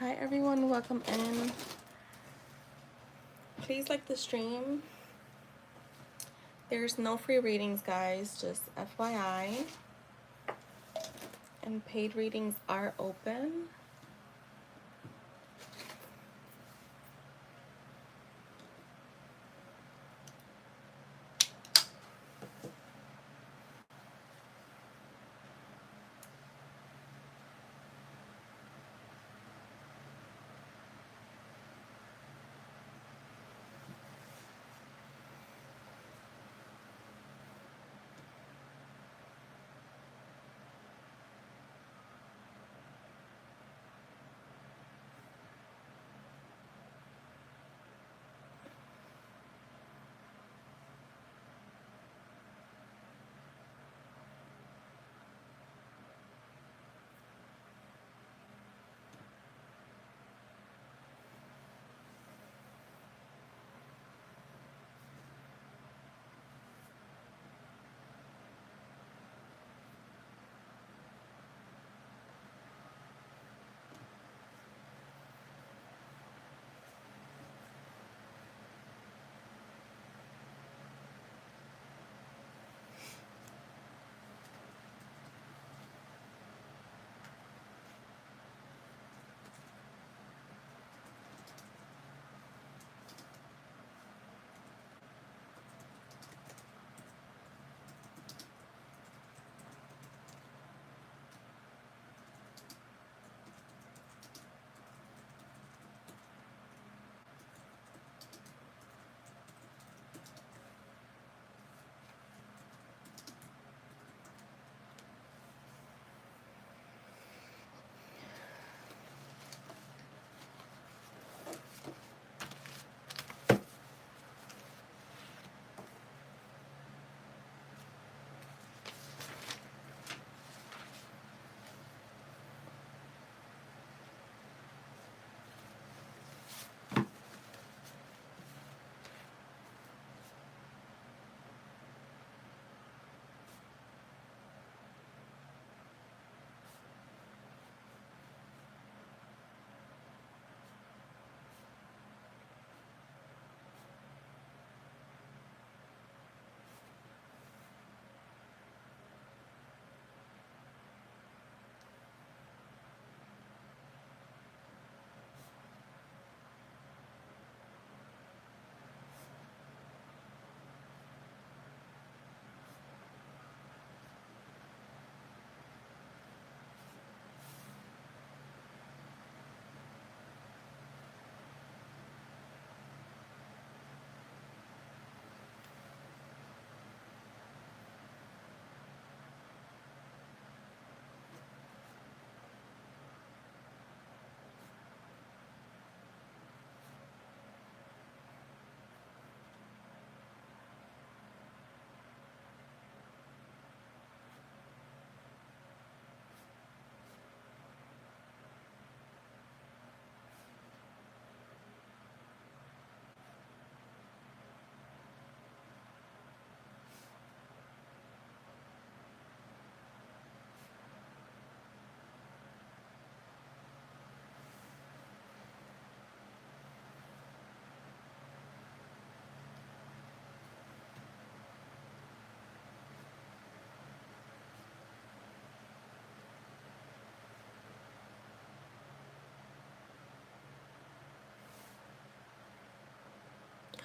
Hi everyone, welcome in. Please like the stream. There's no free readings, guys, just FYI. And paid readings are open.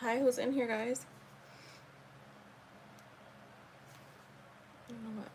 Hi, who's in here, guys? I don't know what.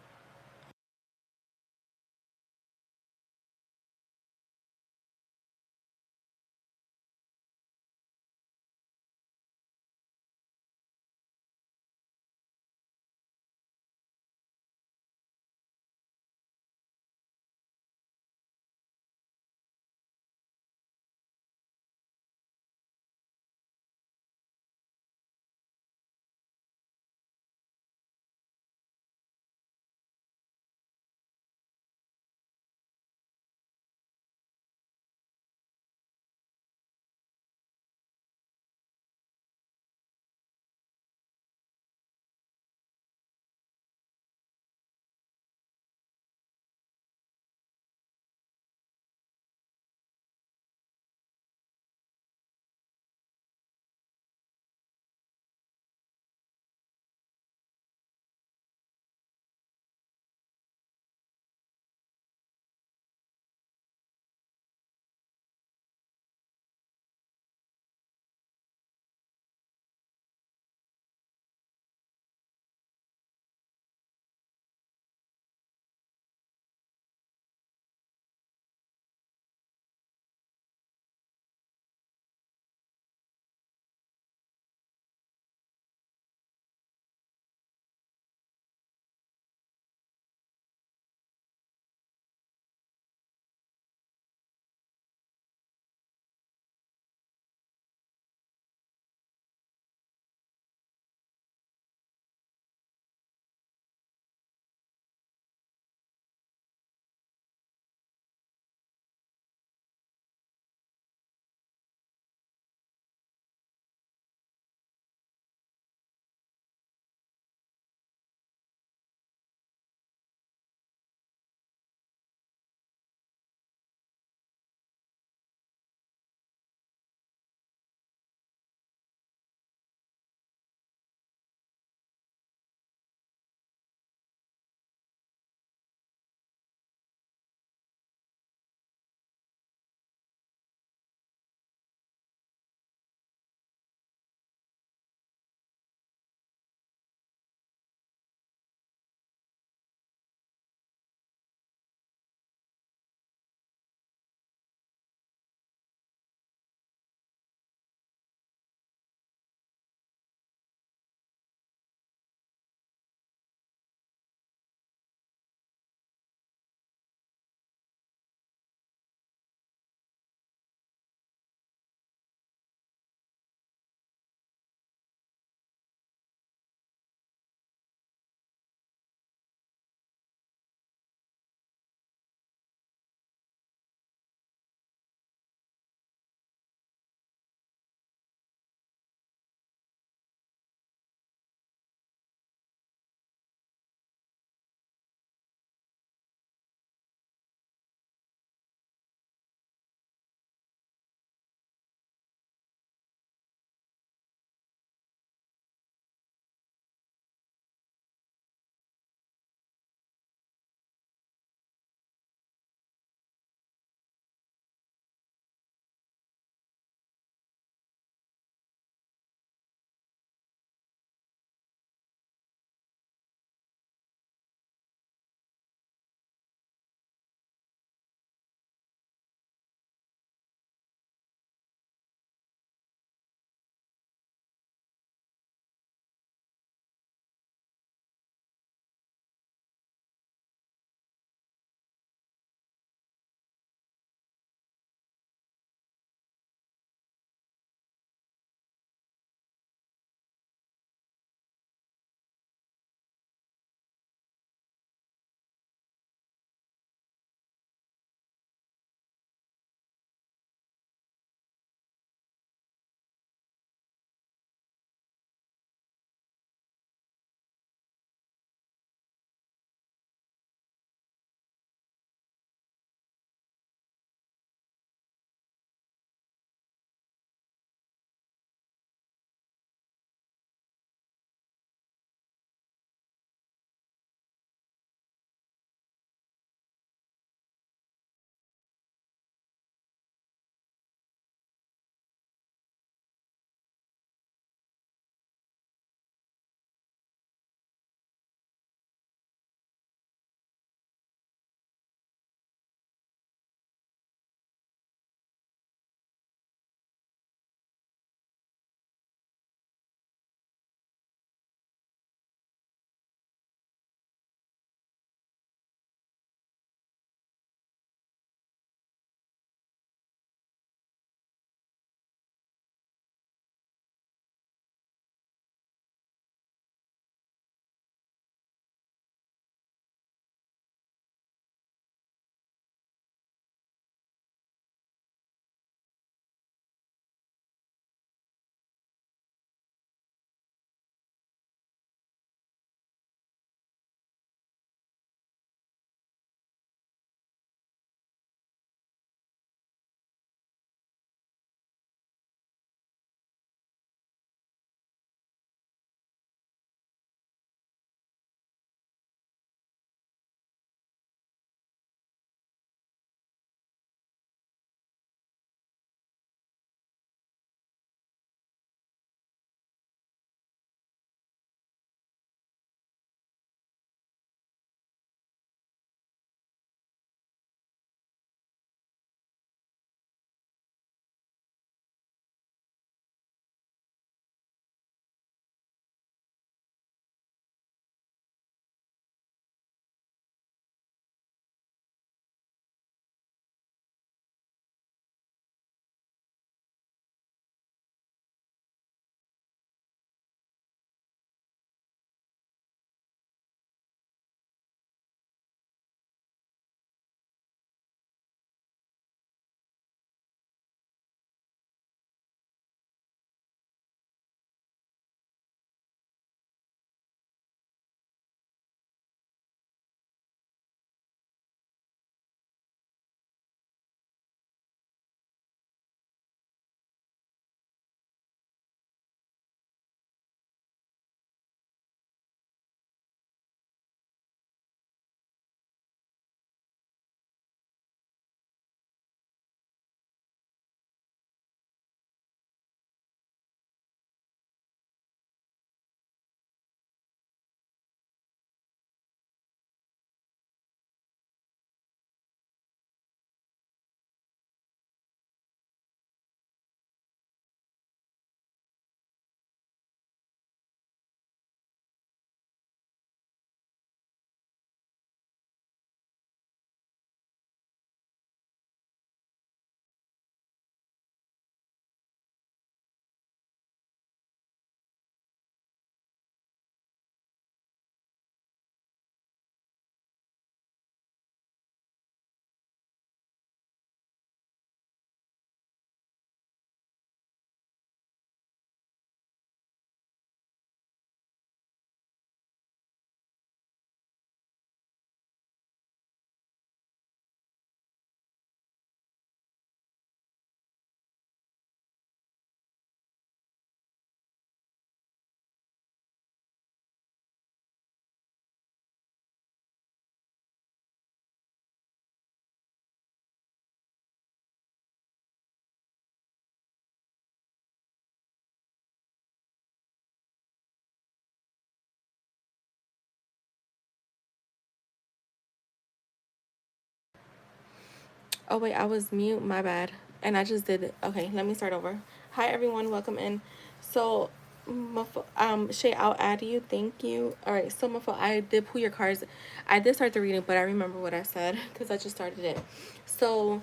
Oh wait, I was mute. My bad. And I just did it. Okay, let me start over. Hi everyone, welcome in. So, Shay, I'll add you. Thank you. All right. So, I did pull your cards. I did start the reading, but I remember what I said because I just started it. So,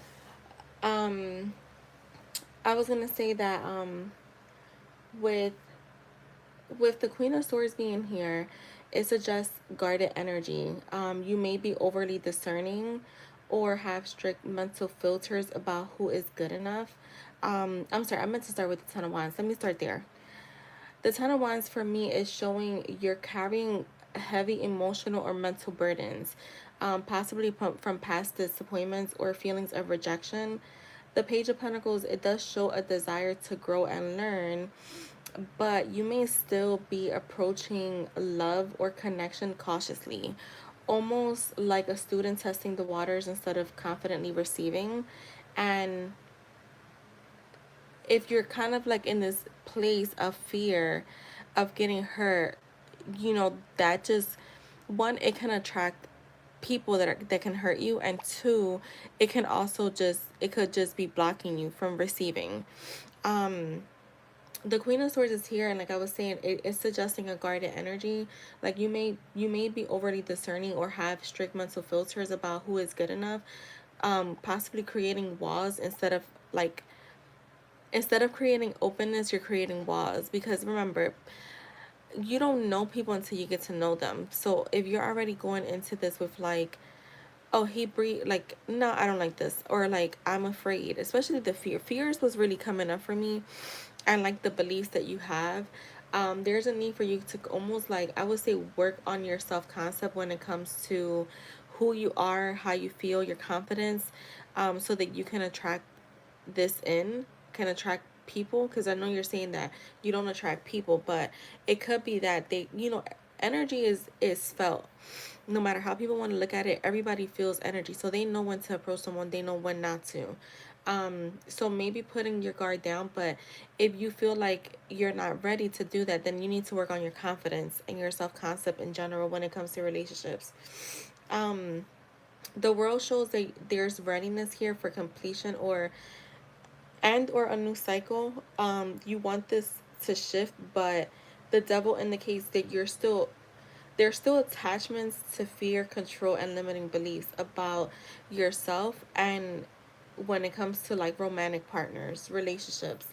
um, I was gonna say that with the Queen of Swords being here, it suggests guarded energy. You may be overly discerning or have strict mental filters about who is good enough. I'm sorry, I meant to start with the Ten of Wands. Let me start there. The Ten of Wands for me is showing you're carrying heavy emotional or mental burdens, possibly from past disappointments or feelings of rejection. The Page of Pentacles, it does show a desire to grow and learn, but you may still be approaching love or connection cautiously, almost like a student testing the waters instead of confidently receiving. And if you're kind of like in this place of fear of getting hurt, that just, one, it can attract people that can hurt you, and two, it could just be blocking you from receiving. um the Queen of Swords is here, and like I was saying, it's suggesting a guarded energy. Like you may be overly discerning or have strict mental filters about who is good enough, possibly creating walls instead of creating openness, you're creating walls. Because remember, you don't know people until you get to know them. So if you're already going into this with like, oh, he breathe, like, no, I don't like this, or like, I'm afraid, especially the fears was really coming up for me, and like the beliefs that you have. There's a need for you to almost, like, I would say, work on your self-concept when it comes to who you are, how you feel, your confidence, so that you can attract this in can attract people. Because I know you're saying that you don't attract people, but it could be that energy is felt. No matter how people want to look at it, everybody feels energy, so they know when to approach someone, they know when not to. So maybe putting your guard down, but if you feel like you're not ready to do that, then you need to work on your confidence and your self-concept in general when it comes to relationships. um the world shows that there's readiness here for completion or a new cycle. You want this to shift, but the devil indicates that there's still attachments to fear, control, and limiting beliefs about yourself, and when it comes to like romantic partners, relationships.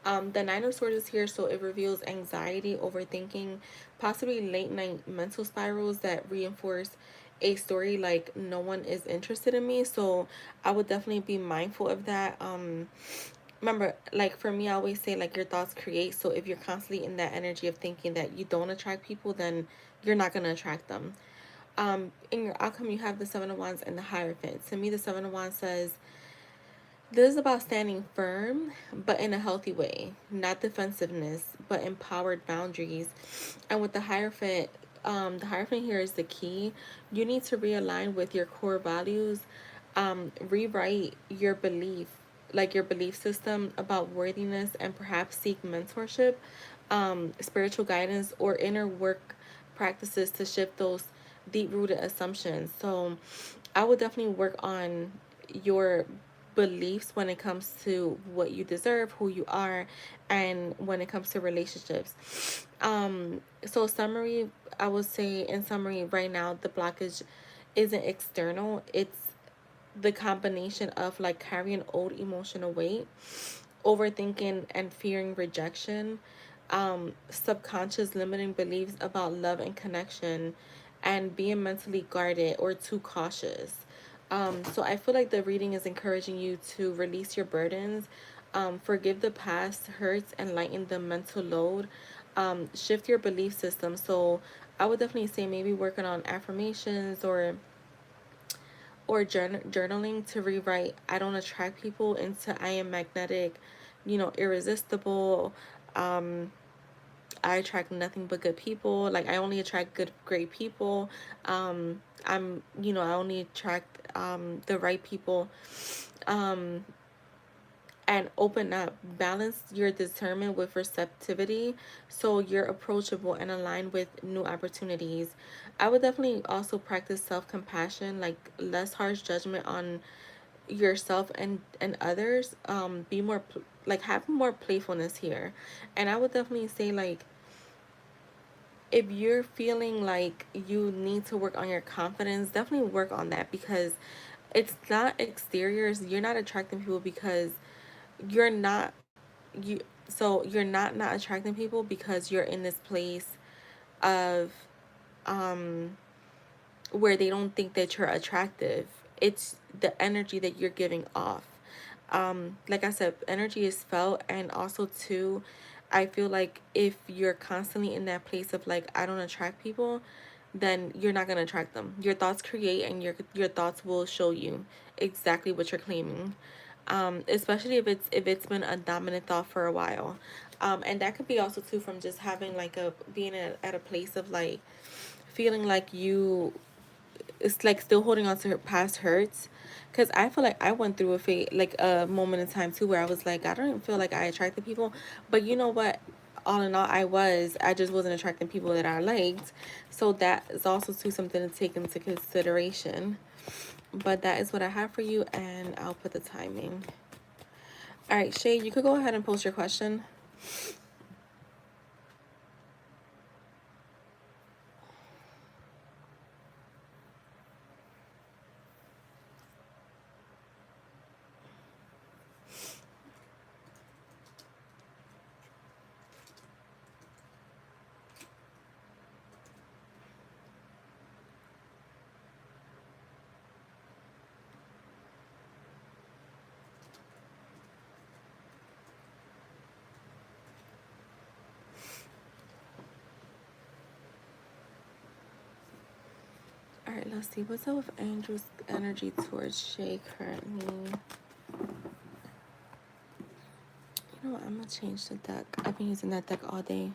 The Nine of Swords is here, so it reveals anxiety, overthinking, possibly late night mental spirals that reinforce a story like no one is interested in me. So I would definitely be mindful of that. Remember, like for me, I always say like your thoughts create. So if you're constantly in that energy of thinking that you don't attract people, then you're not gonna attract them. In your outcome, you have the Seven of Wands and the Hierophant. To me, the Seven of Wands says this is about standing firm, but in a healthy way, not defensiveness, but empowered boundaries. And with the Hierophant here is the key. You need to realign with your core values, rewrite your belief system about worthiness, and perhaps seek mentorship, spiritual guidance, or inner work practices to shift those deep rooted assumptions. So I would definitely work on your beliefs when it comes to what you deserve, who you are, and when it comes to relationships. So summary, I would say in summary right now, the blockage isn't external. It's the combination of like carrying old emotional weight, overthinking and fearing rejection, subconscious limiting beliefs about love and connection, and being mentally guarded or too cautious. So I feel like the reading is encouraging you to release your burdens, forgive the past hurts, and lighten the mental load. Shift your belief system. So I would definitely say maybe working on affirmations or journaling to rewrite I don't attract people into I am magnetic, irresistible. Um, I attract nothing but good people. Like I only attract great people. I only attract the right people. Um, and open up. Balance your discernment with receptivity so you're approachable and aligned with new opportunities. I would definitely also practice self compassion, like less harsh judgment on yourself and others, be more like have more playfulness here. And I would definitely say, like, if you're feeling like you need to work on your confidence, definitely work on that, because it's not exteriors. You're not attracting people because you're not you so you're not attracting people because you're in this place of um where they don't think that you're attractive. It's the energy that you're giving off. Like I said, energy is felt. And also too, I feel like if you're constantly in that place of like, I don't attract people, then you're not going to attract them. Your thoughts create, and your thoughts will show you exactly what you're claiming. Especially if it's been a dominant thought for a while. And that could be also too from just having like a being at a place of like feeling like you, it's like still holding on to her past hurts. Because I feel like I went through a phase, like a moment in time too, where I was like, I don't even feel like I attracted people. But you know what, all in all, I just wasn't attracting people that I liked. So that is also too something to take into consideration. But that is what I have for you, and I'll put the timing. All right, Shay, you could go ahead and post your question. All right, let's see. What's up with Andrew's energy towards Shay currently? You know what? I'm going to change the deck. I've been using that deck all day.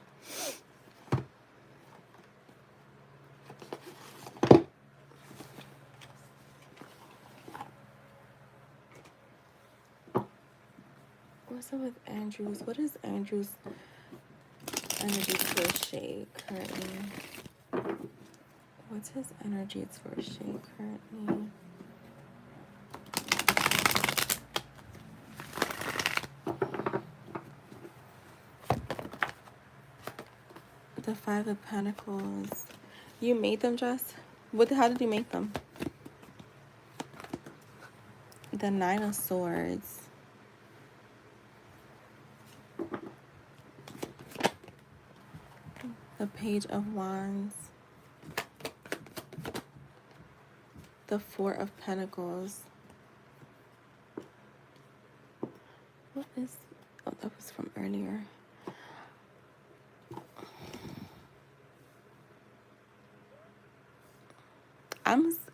What's up with Andrew's? What is Andrew's energy towards Shay currently? What's his energy towards Shay currently? The Five of Pentacles. You made them, Jess? How did you make them? The Nine of Swords. The Page of Wands. The Four of Pentacles. What is... Oh, that was from earlier.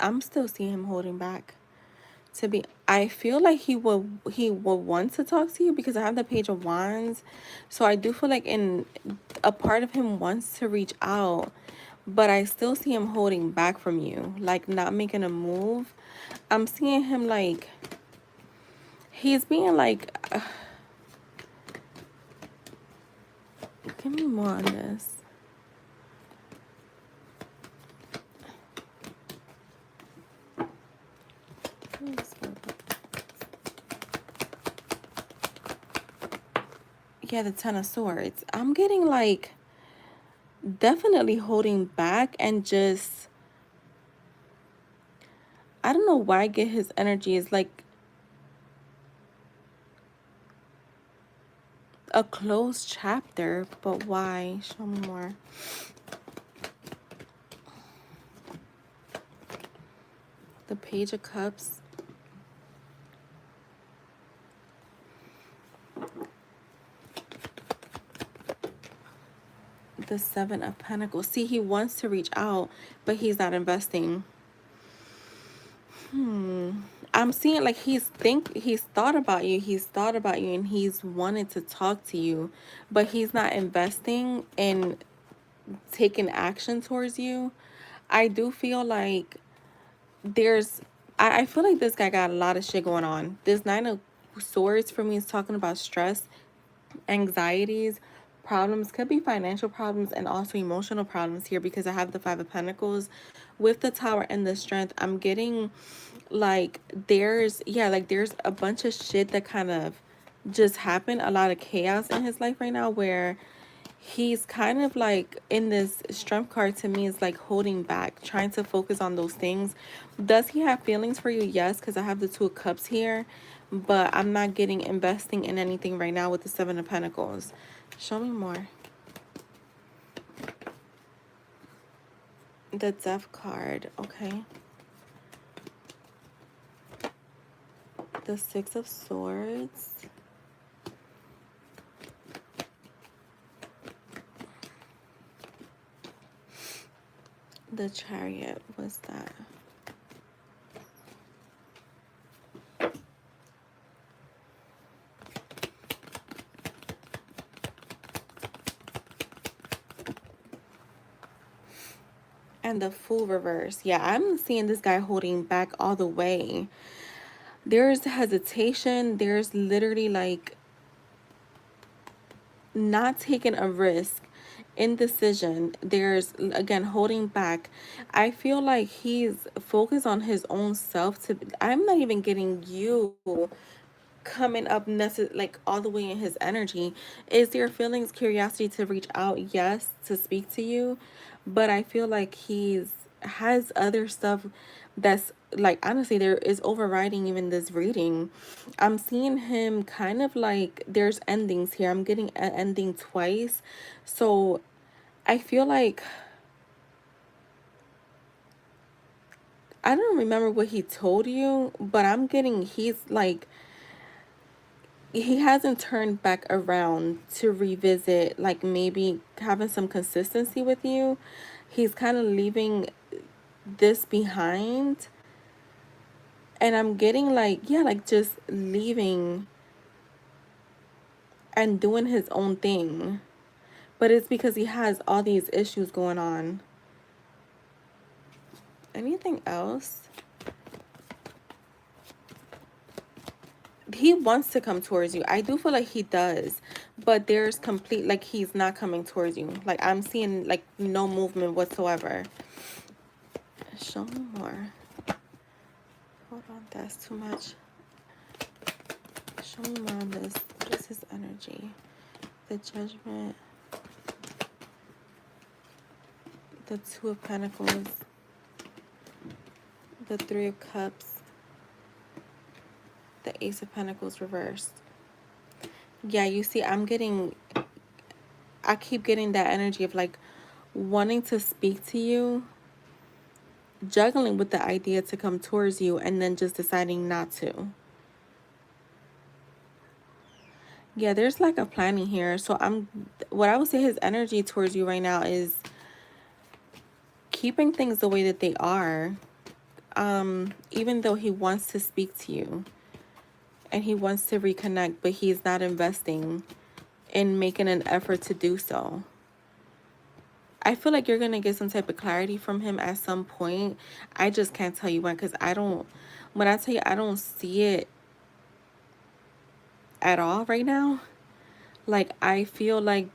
I'm still seeing him holding back. I feel like he will want to talk to you because I have the Page of Wands. So I do feel like in a part of him wants to reach out, but I still see him holding back from you, like not making a move. I'm seeing him like he's being like give me more on this. Yeah, the Ten of Swords. I'm getting like definitely holding back and just I don't know why I get his energy is like a closed chapter, but why? Show me more. The Page of Cups. The Seven of Pentacles. See, he wants to reach out, but he's not investing. I'm seeing like he's thought about you. He's thought about you and he's wanted to talk to you, but he's not investing in taking action towards you. I do feel like there's I feel like this guy got a lot of shit going on. This Nine of Swords for me is talking about stress, anxieties, problems, could be financial problems and also emotional problems here because I have the Five of Pentacles with the Tower and the Strength. I'm getting like there's a bunch of shit that kind of just happened, a lot of chaos in his life right now, where he's kind of like in this strength card. To me is like holding back, trying to focus on those things. Does he have feelings for you? Yes, because I have the Two of Cups here, but I'm not getting investing in anything right now with the Seven of Pentacles. Show me more. The Death card. Okay. The Six of Swords. The Chariot. What's that? And the Fool reverse. Yeah, I'm seeing this guy holding back all the way. There's hesitation. There's literally like not taking a risk, indecision. There's again holding back. I feel like he's focused on his own self. To I'm not even getting you coming up like all the way in his energy. Is there feelings, curiosity to reach out? Yes, to speak to you, but I feel like he's has other stuff that's like honestly there is overriding even this reading. I'm seeing him kind of like there's endings here. I'm getting an ending twice. So I feel like I don't remember what he told you, but I'm getting he's like he hasn't turned back around to revisit, like maybe having some consistency with you. He's kind of leaving this behind. And I'm getting like, yeah, like just leaving and doing his own thing. But it's because he has all these issues going on. Anything else? He wants to come towards you. I do feel like he does, but there's complete like he's not coming towards you. Like I'm seeing like no movement whatsoever. Show me more. Hold on, that's too much. Show me more on this. What is his energy? The Judgment. The Two of Pentacles. The Three of Cups. The Ace of Pentacles reversed. Yeah, you see, I keep getting that energy of like wanting to speak to you, juggling with the idea to come towards you, and then just deciding not to. Yeah, there's like a planning here. So what I would say his energy towards you right now is keeping things the way that they are. Even though he wants to speak to you and he wants to reconnect, but he's not investing in making an effort to do so. I feel like you're going to get some type of clarity from him at some point. I just can't tell you when, because when I tell you I don't see it at all right now. Like I feel like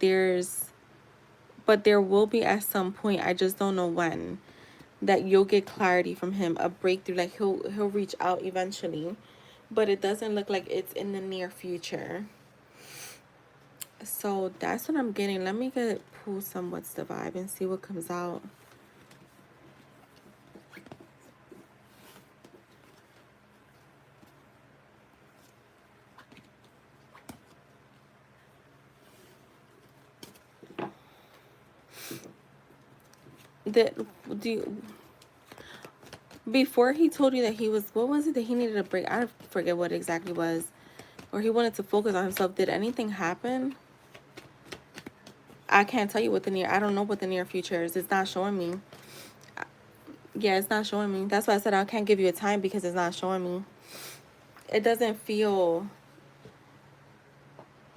but there will be at some point, I just don't know when, that you'll get clarity from him, a breakthrough. Like he'll reach out eventually, but it doesn't look like it's in the near future. So that's what I'm getting. Let me pull some What's the Vibe and see what comes out. Before he told you that he was, what was it that he needed a break? I forget what exactly was. Or he wanted to focus on himself. Did anything happen? I can't tell you what I don't know what the near future is. It's not showing me. Yeah, it's not showing me. That's why I said I can't give you a time, because it's not showing me. It doesn't feel,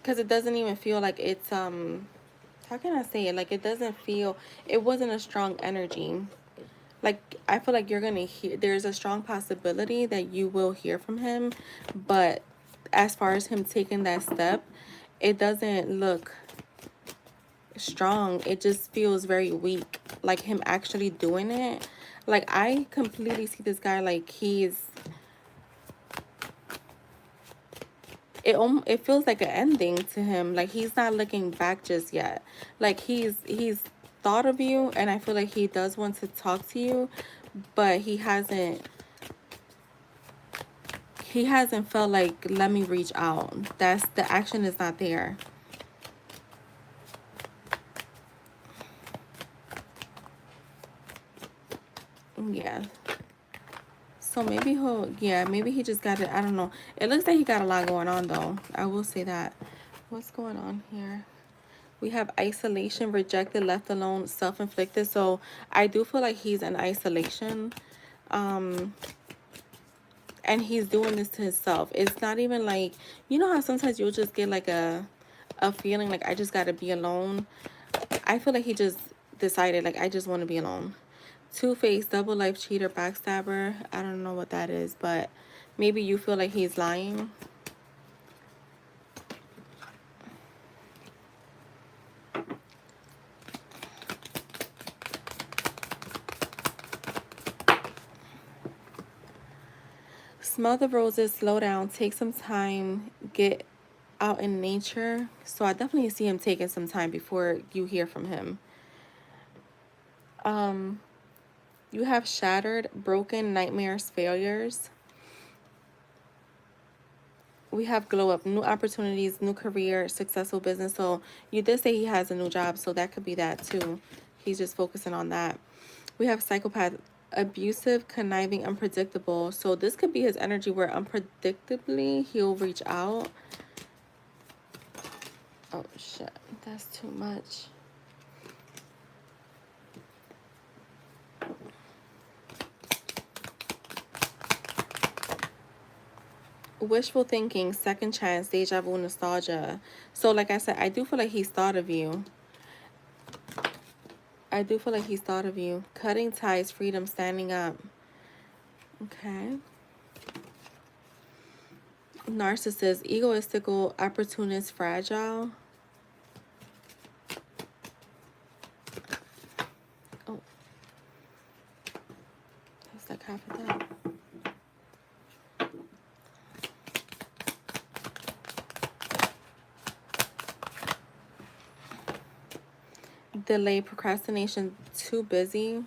because it doesn't even feel like it's, how can I say it? Like it doesn't feel, it wasn't a strong energy. Like I feel like you're gonna hear, there's a strong possibility that you will hear from him, but as far as him taking that step, it doesn't look strong. It just feels very weak, like him actually doing it. Like I completely see this guy like he's it feels like an ending to him. Like he's not looking back just yet. Like he's thought of you, and I feel like he does want to talk to you, but he hasn't felt like, let me reach out. That's the action is not there. Yeah. So maybe maybe he just got it. I don't know. It looks like he got a lot going on though. I will say that. What's going on here? We have isolation, rejected, left alone, self-inflicted. So I do feel like he's in isolation. Um, and he's doing this to himself. It's not even like, you know how sometimes you'll just get like a feeling like I just gotta be alone. I feel like he just decided like I just want to be alone. Two-faced, double life cheater, backstabber. I don't know what that is, but maybe you feel like he's lying. Smell the roses, slow down, take some time, get out in nature. So I definitely see him taking some time before you hear from him. Um, you have shattered, broken, nightmares, failures. We have glow up, new opportunities, new career, successful business. So you did say he has a new job, so that could be that too. He's just focusing on that. We have psychopath, abusive, conniving, unpredictable. So this could be his energy where unpredictably he'll reach out. Oh shit, that's too much. Wishful thinking, second chance, deja vu, nostalgia. So like I said, I do feel like he's thought of you. I do feel like he's thought of you. Cutting ties, freedom, standing up. Okay. Narcissist, egoistical, opportunist, fragile. Oh, that's like half of that. Delay, procrastination, too busy.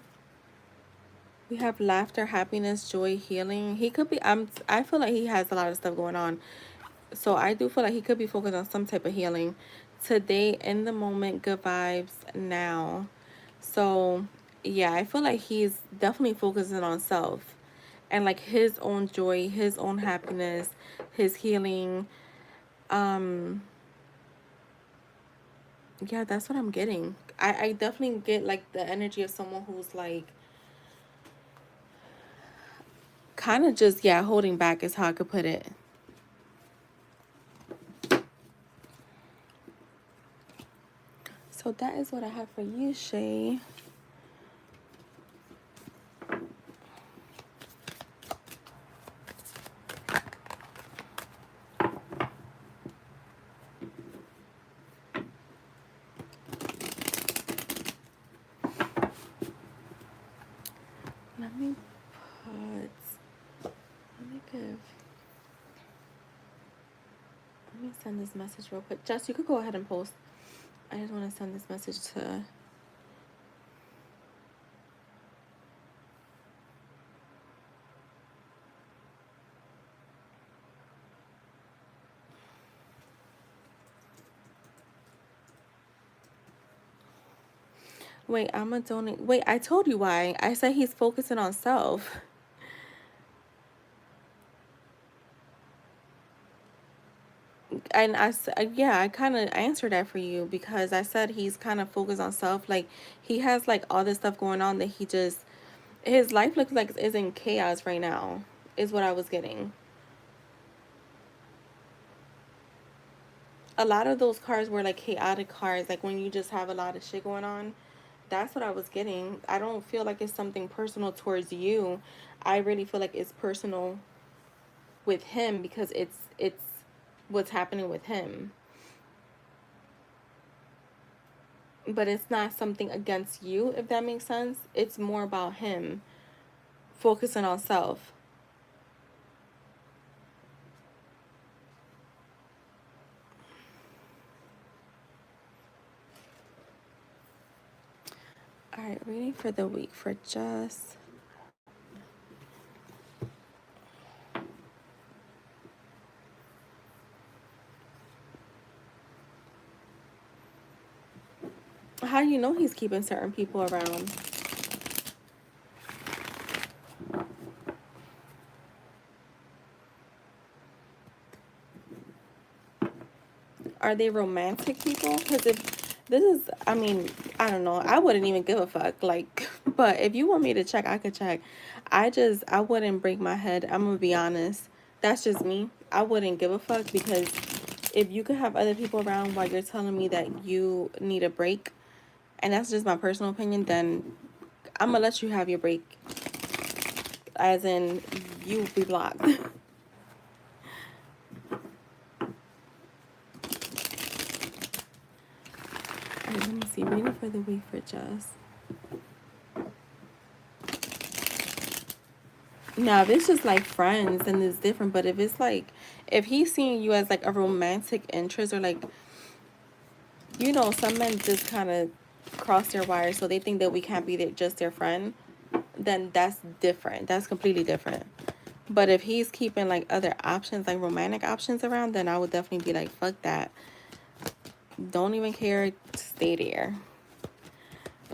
We have laughter, happiness, joy, healing. He could be, I feel like he has a lot of stuff going on. So I do feel like he could be focused on some type of healing. Today, in the moment, good vibes now. So yeah, I feel like he's definitely focusing on self and like his own joy, his own happiness, his healing. Um, yeah, that's what I'm getting. I definitely get like the energy of someone who's like kind of just, yeah, holding back is how I could put it. So that is what I have for you, Shay. Let me give. Let me send this message real quick. Jess, you could go ahead and post. I just want to send this message to. Wait, I'm a donate. Wait, I told you why. I said he's focusing on self. And yeah, I kind of answered that for you because I said he's kind of focused on self. Like he has like all this stuff going on that he just, his life looks like is in chaos right now, is what I was getting. A lot of those cards were like chaotic cards, like when you just have a lot of shit going on. That's what I was getting. I don't feel like it's something personal towards you. I really feel like it's personal with him because it's what's happening with him. But it's not something against you, if that makes sense. It's more about him focusing on self. All right, reading for the week for Jess. How do you know he's keeping certain people around? Are they romantic people? Because if this is, I mean, I don't know. I wouldn't even give a fuck. Like, but if you want me to check, I could check. I wouldn't break my head. I'm gonna be honest. That's just me. I wouldn't give a fuck because if you could have other people around while you're telling me that you need a break, and that's just my personal opinion, then I'm gonna let you have your break. As in, you be blocked. Let me see. Reading for the week for Jess. Now, if it's just like friends, then it's different. But if it's like, if he's seeing you as like a romantic interest, or like, you know, some men just kind of cross their wires, so they think that we can't be just their friend, then that's different. That's completely different. But if he's keeping like other options, like romantic options around, then I would definitely be like, fuck that. Don't even care. Stay there.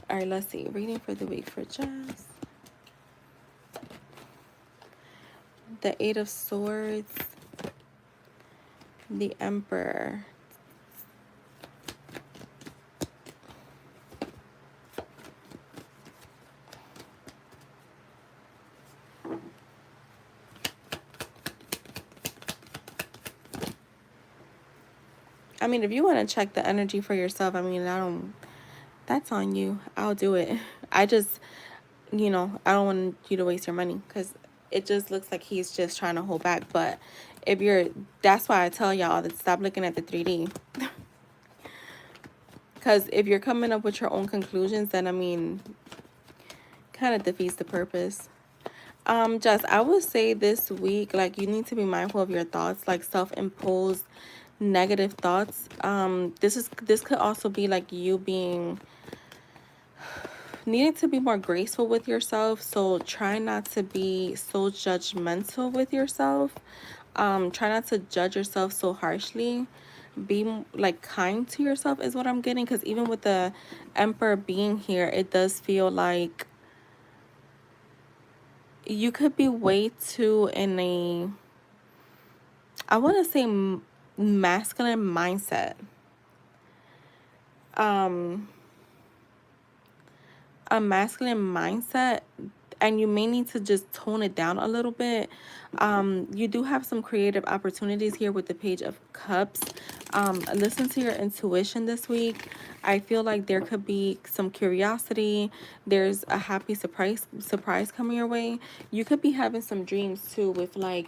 All right, let's see. Reading for the week for Jess. The Eight of Swords. The Emperor. I mean, if you want to check the energy for yourself, I mean, that's on you. I'll do it. I just, you know, I don't want you to waste your money because it just looks like he's just trying to hold back. But if you're, that's why I tell y'all that stop looking at the 3D. Because if you're coming up with your own conclusions, then I mean, kind of defeats the purpose. Just I would say this week, like you need to be mindful of your thoughts, like self-imposed negative thoughts. This could also be like you being needing to be more graceful with yourself. So try not to be so judgmental with yourself. Try not to judge yourself so harshly. Be like kind to yourself is what I'm getting, because even with the Emperor being here, it does feel like you could be way too in a, I want to say, masculine mindset. A masculine mindset, and you may need to just tone it down a little bit. You do have some creative opportunities here with the Page of Cups. Listen to your intuition this week. I feel like there could be some curiosity. There's a happy surprise coming your way. You could be having some dreams too with like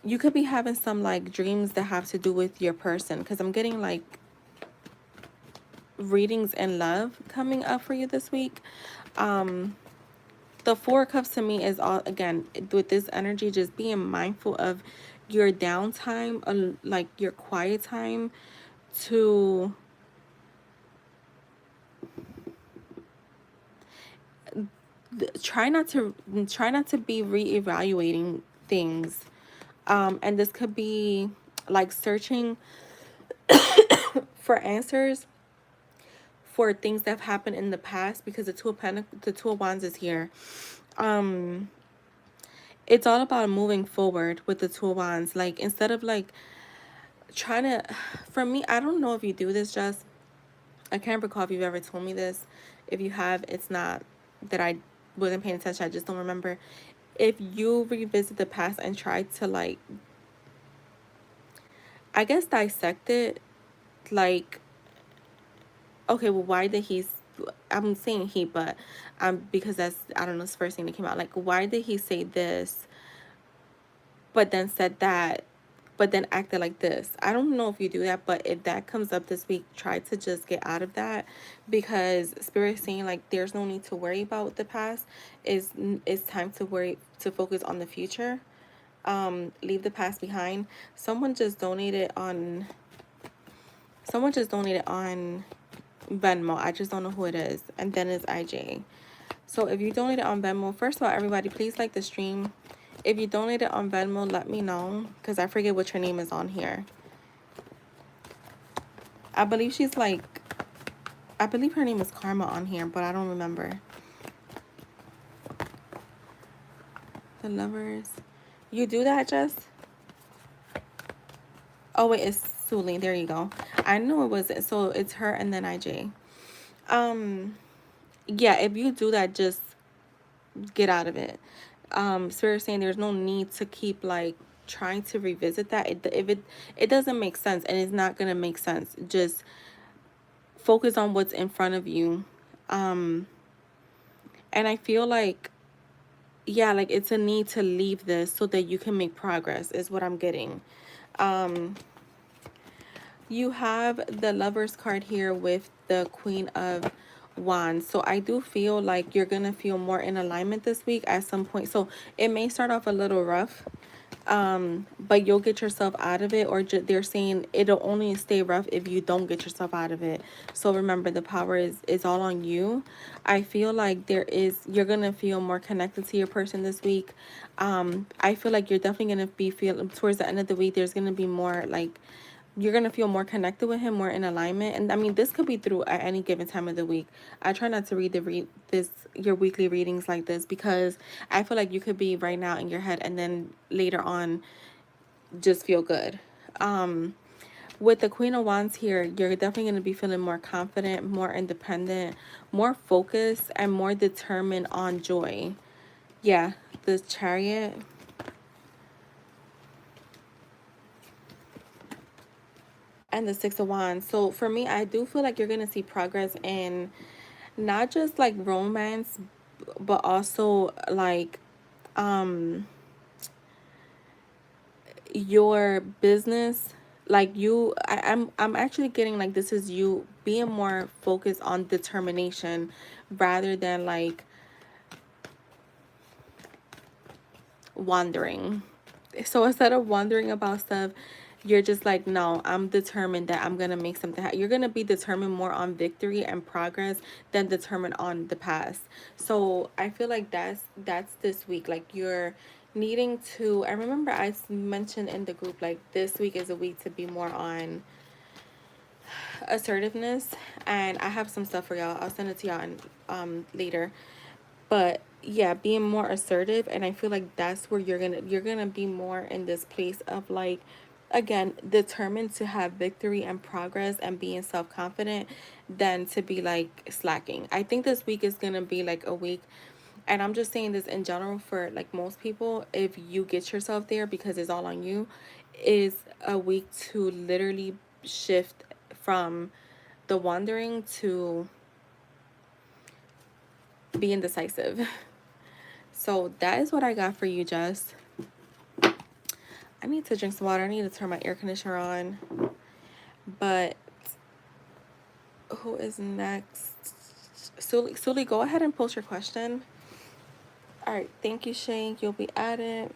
you could be having some like dreams that have to do with your person, because I'm getting like readings and love coming up for you this week. The Four of Cups to me is all, again, with this energy, just being mindful of your downtime, like your quiet time, to try not to be reevaluating things. And this could be like searching for answers for things that have happened in the past, because the Two of Wands is here. It's all about moving forward with the Two of Wands. Like, instead of like trying to, for me, I don't know if you do this, Jess. I can't recall if you've ever told me this. If you have, it's not that I wasn't paying attention, I just don't remember. If you revisit the past and try to like, I guess, dissect it, like, okay, well, why did he, I'm saying he, but because that's, I don't know, it's the first thing that came out. Like, why did he say this, but then said that, but then acted like this? I don't know if you do that, but if that comes up this week, try to just get out of that, because Spirit's saying like there's no need to worry about the past. It's time to focus on the future. Leave the past behind. Someone just donated on Venmo. I just don't know who it is. And then it's IJ. So if you donate it on Venmo, first of all, everybody, please like the stream. If you donate it on Venmo, let me know, because I forget what your name is on here. I believe she's like, I believe her name is Karma on here, but I don't remember. The lovers. You do that, Jess? Oh, wait, it's Suli. There you go. I knew it was, so it's her and then IJ. Yeah, if you do that, just get out of it. Spirit saying there's no need to keep like trying to revisit that. It doesn't make sense, and it's not gonna make sense. Just focus on what's in front of you. And I feel like, yeah, like it's a need to leave this so that you can make progress is what I'm getting. You have the Lovers card here with the Queen of Wands. So I do feel like you're going to feel more in alignment this week at some point. So it may start off a little rough, but you'll get yourself out of it. Or they're saying it'll only stay rough if you don't get yourself out of it. So remember, the power is all on you. I feel like you're going to feel more connected to your person this week. I feel like you're definitely going to be feeling towards the end of the week. There's going to be more like, you're going to feel more connected with him, more in alignment. And I mean, this could be through at any given time of the week. I try not to read your weekly readings like this, because I feel like you could be right now in your head and then later on just feel good. With the Queen of Wands here, you're definitely going to be feeling more confident, more independent, more focused, and more determined on joy. Yeah, the Chariot. And the Six of Wands. So for me, I do feel like you're going to see progress in not just like romance, but also like your business. Like I'm actually getting like this is you being more focused on determination rather than like wandering. So instead of wondering about stuff, you're just like, no, I'm determined that I'm going to make something happen. You're going to be determined more on victory and progress than determined on the past. So I feel like that's this week. Like you're needing to, I remember I mentioned in the group, like this week is a week to be more on assertiveness. And I have some stuff for y'all. I'll send it to y'all later. But yeah, being more assertive, and I feel like that's where you're gonna be more in this place of like, again, determined to have victory and progress and being self-confident than to be like slacking. I think this week is gonna be like a week, and I'm just saying this in general for like most people, if you get yourself there, because it's all on you, is a week to literally shift from the wandering to being decisive. So that is what I got for you, Jess. I need to drink some water. I need to turn my air conditioner on. But who is next? Suli, go ahead and post your question. All right. Thank you, Shane. You'll be added.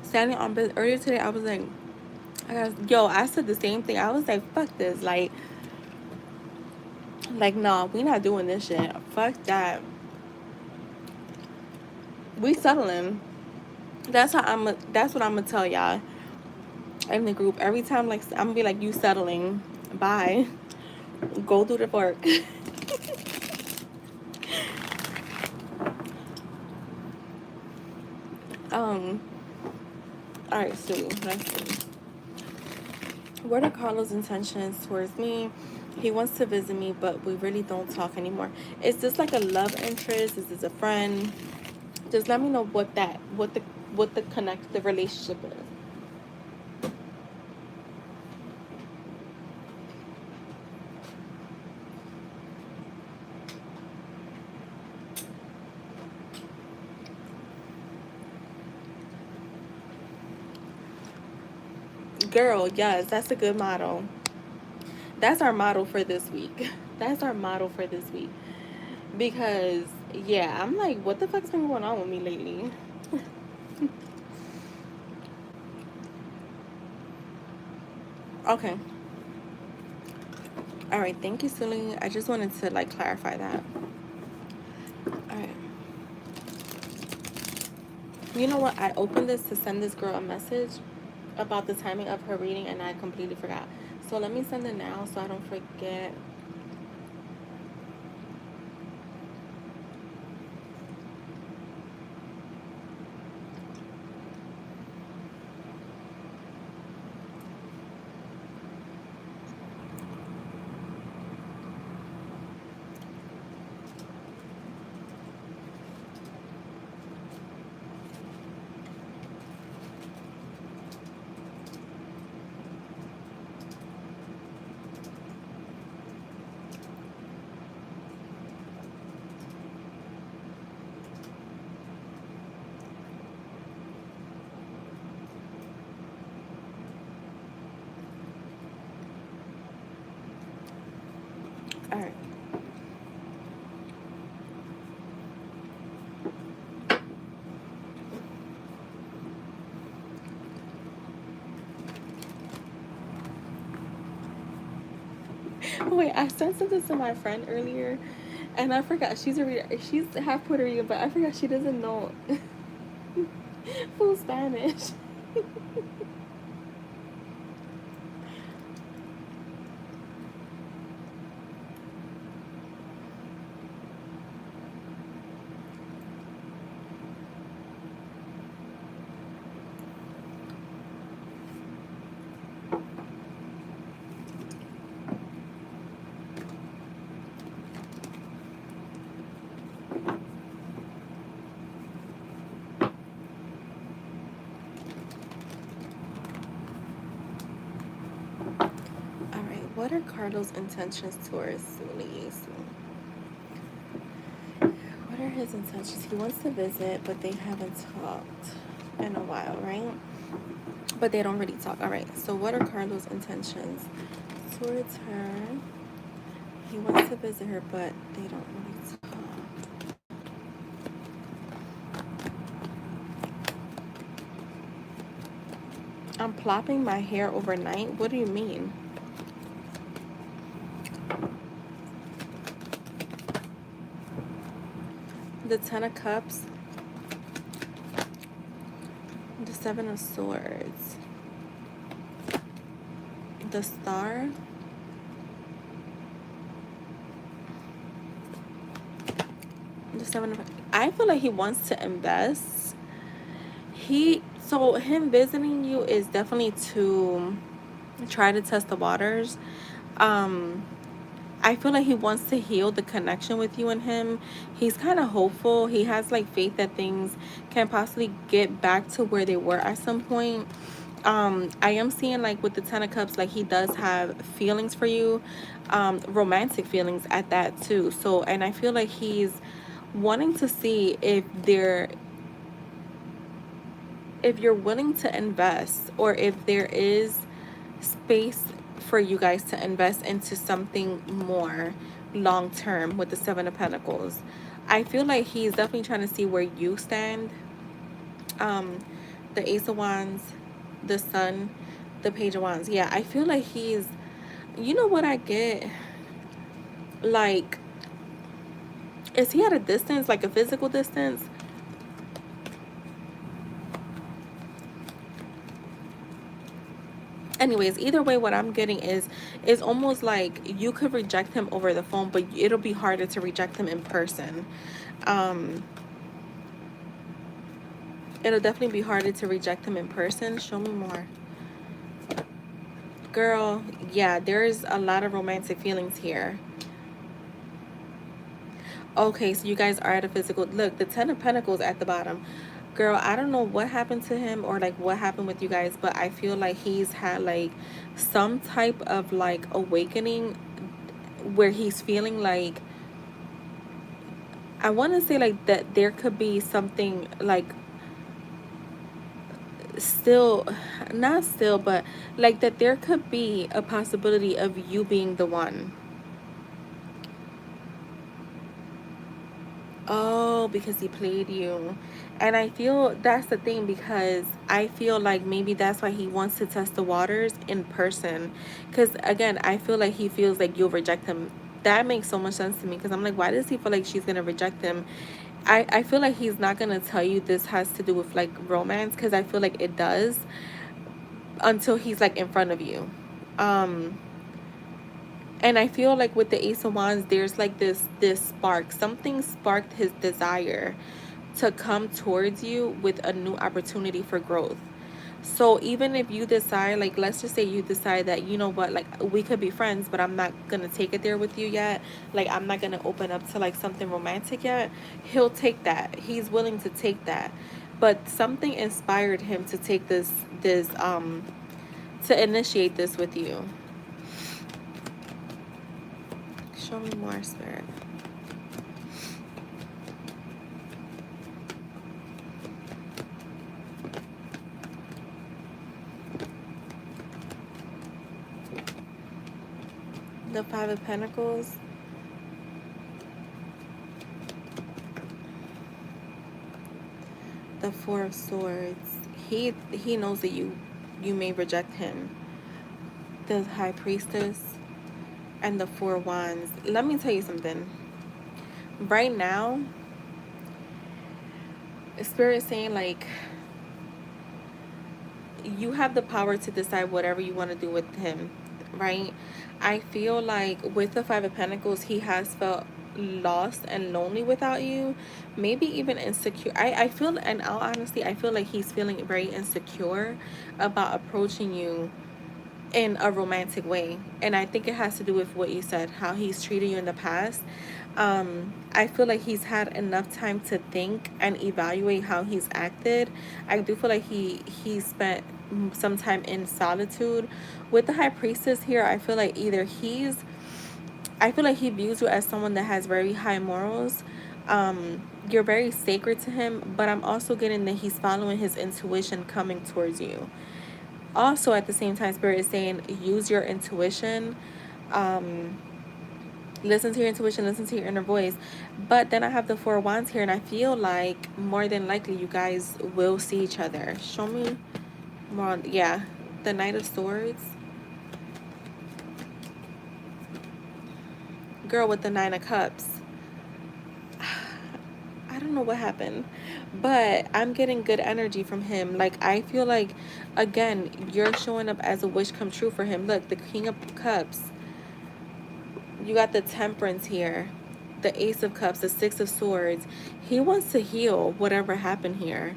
Standing on bed earlier today, I was like, I said the same thing. I was like, fuck this. Like, nah, we not doing this shit. Fuck that. We settling. That's what I'm gonna tell y'all in the group. Every time, like, I'm gonna be like, you settling. Bye. Go do the work. All right, so let's see. What are Carlos' intentions towards me? He wants to visit me, but we really don't talk anymore. Is this like a love interest? Is this a friend? Just let me know what the connect the relationship is. Girl, yes, that's a good model. That's our model for this week. That's our model for this week. Because yeah, I'm like, what the fuck's been going on with me lately? Okay. All right. Thank you, Celine. I just wanted to like clarify that. All right. You know what? I opened this to send this girl a message about the timing of her reading, and I completely forgot. So let me send it now so I don't forget. All right. Wait, I sent something to my friend earlier, and I forgot she's half Puerto Rican, but I forgot she doesn't know full Spanish. All right, what are Carlos' intentions towards Sully? What are his intentions? He wants to visit, but they haven't talked in a while, right? But they don't really talk. All right, so what are Carlos' intentions towards her? He wants to visit her, but they don't really talk. I'm plopping my hair overnight. What do you mean? The Ten of Cups, the Seven of Swords, the Star, the Seven of... I feel like he wants to invest. So him visiting you is definitely to try to test the waters. Um, I feel like he wants to heal the connection with you and him. He's kind of hopeful. He has like faith that things can possibly get back to where they were at some point. I am seeing like with the Ten of Cups, like he does have feelings for you, romantic feelings at that too. So, and I feel like he's wanting to see if you're willing to invest, or if there is space for you guys to invest into something more long term with the Seven of Pentacles. I feel like he's definitely trying to see where you stand. Um, the Ace of Wands, the Sun, the Page of Wands. Yeah, I feel like he's, you know what I get? Like, is he at a distance, like a physical distance? Anyways, either way, what I'm getting is almost like you could reject him over the phone, but it'll be harder to reject him in person. Um, it'll definitely be harder to reject him in person. Show me more. Girl, yeah, there's a lot of romantic feelings here. Okay, so you guys are at a physical look, the 10 of Pentacles at the bottom. Girl, I don't know what happened to him or like what happened with you guys, but I feel like he's had like some type of like awakening where he's feeling like, I want to say like that there could be something like still, not still, but like that there could be a possibility of you being the one. Oh, because he played you. And I feel that's the thing, because I feel like maybe that's why he wants to test the waters in person. Because again, I feel like he feels like you'll reject him. That makes so much sense to me, because I'm like, why does he feel like she's going to reject him? I feel like he's not going to tell you this has to do with like romance, because I feel like it does until he's like in front of you. Um, and I feel like with the Ace of Wands, there's like this spark. Something sparked his desire to come towards you with a new opportunity for growth. So even if you decide, like, let's just say you decide that, you know what, like, we could be friends, but I'm not gonna take it there with you yet. Like, I'm not gonna open up to like something romantic yet. He'll take that. He's willing to take that. But something inspired him to take this to initiate this with you. Show me more, Spirit. The Five of Pentacles. The Four of Swords. He knows that you may reject him. The High Priestess and the Four Wands. Let me tell you something. Right now, Spirit is saying like you have the power to decide whatever you want to do with him, right? I feel like with the Five of Pentacles, he has felt lost and lonely without you, maybe even insecure. I feel, and I'll honestly, I feel like he's feeling very insecure about approaching you in a romantic way. And I think it has to do with what you said, how he's treated you in the past. I feel like he's had enough time to think and evaluate how he's acted. I do feel like he spent some time in solitude. With the High Priestess here, I feel like I feel like he views you as someone that has very high morals. You're very sacred to him, but I'm also getting that he's following his intuition coming towards you. Also, at the same time, Spirit is saying use your intuition. Um, Listen to your intuition, listen to your inner voice. But then I have the Four of Wands here, and I feel like more than likely you guys will see each other. Show me more on, yeah, the Knight of Swords. Girl with the Nine of Cups. I don't know what happened, but I'm getting good energy from him. Like, I feel like, again, you're showing up as a wish come true for him. Look, the King of Cups. You got the Temperance here, the Ace of Cups, the Six of Swords. He wants to heal whatever happened here.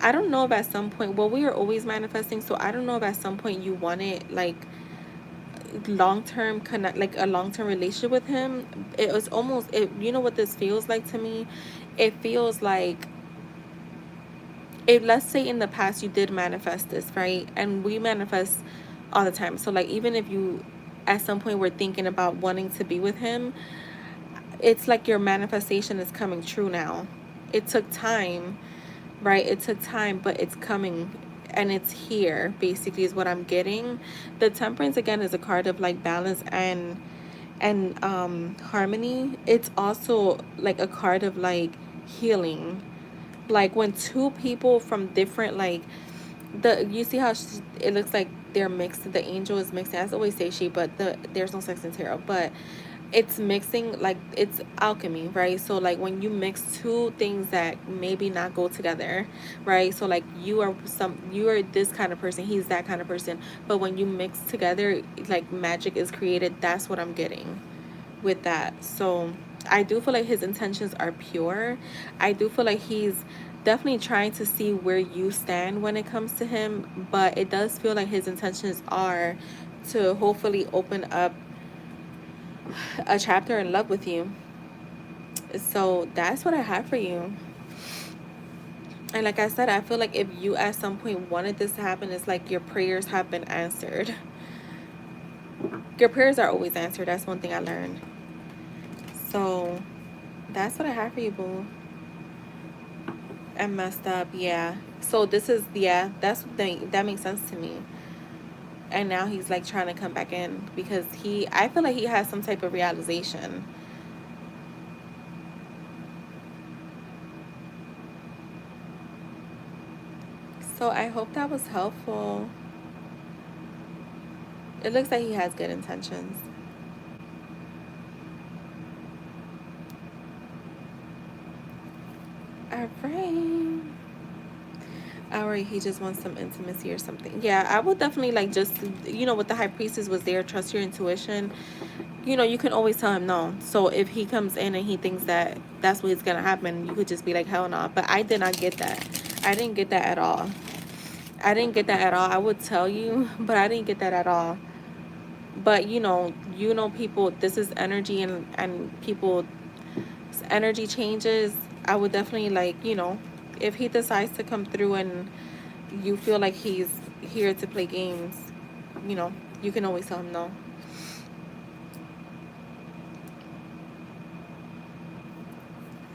I don't know if at some point, well, we are always manifesting, so I don't know if at some point you wanted like long-term connect, like a long-term relationship with him. It was almost it, you know what this feels like to me? It feels like, if let's say in the past you did manifest this, right? And we manifest all the time. So like even if you at some point were thinking about wanting to be with him, it's like your manifestation is coming true now. It took time, right? It took time, but it's coming and it's here, basically, is what I'm getting. The Temperance again is a card of like balance and harmony. It's also like a card of like healing. Like when two people from different like the you see how it looks like they're mixed. The angel is mixed. I always say she, but there's no sex in tarot. But it's mixing, like it's alchemy, right? So like when you mix two things that maybe not go together, right? So like you are this kind of person, he's that kind of person, but when you mix together, like magic is created. That's what I'm getting with that. So I do feel like his intentions are pure. I do feel like he's definitely trying to see where you stand when it comes to him, but it does feel like his intentions are to hopefully open up a chapter in love with you. So that's what I have for you. And like I said, I feel like if you at some point wanted this to happen, it's like your prayers have been answered. Your prayers are always answered. That's one thing I learned. So that's what I have for you, boo. I messed up, yeah. So this is, yeah, that's the thing. That makes sense to me. And now he's like trying to come back in because I feel like he has some type of realization. So I hope that was helpful. It looks like he has good intentions. All right. All right, he just wants some intimacy or something. Yeah, I would definitely like just, what the high priestess was there, trust your intuition. You can always tell him no. So if he comes in and he thinks that that's what's going to happen, you could just be like, hell no. But I did not get that. I didn't get that at all. I didn't get that at all. I would tell you, but I didn't get that at all. But people, this is energy, and people's energy changes. I would definitely like, if he decides to come through and you feel like he's here to play games, you know, you can always tell him no.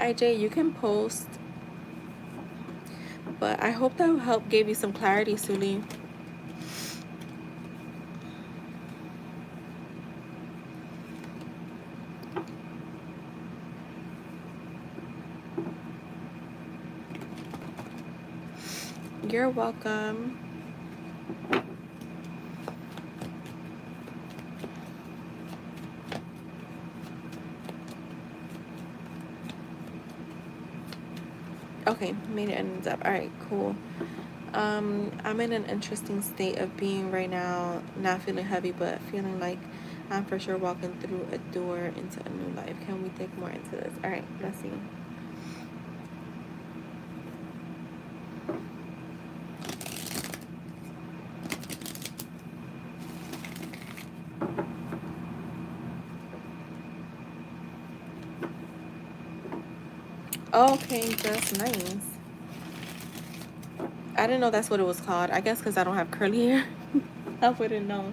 IJ, you can post, but I hope that help gave you some clarity, Suli. You're welcome. Okay, made it ends up. All right, cool. I'm in an interesting state of being right now, not feeling heavy, but feeling like I'm for sure walking through a door into a new life. Can we dig more into this? All right, let's see. Okay, that's nice. I didn't know that's what it was called. I guess because I don't have curly hair. I wouldn't know.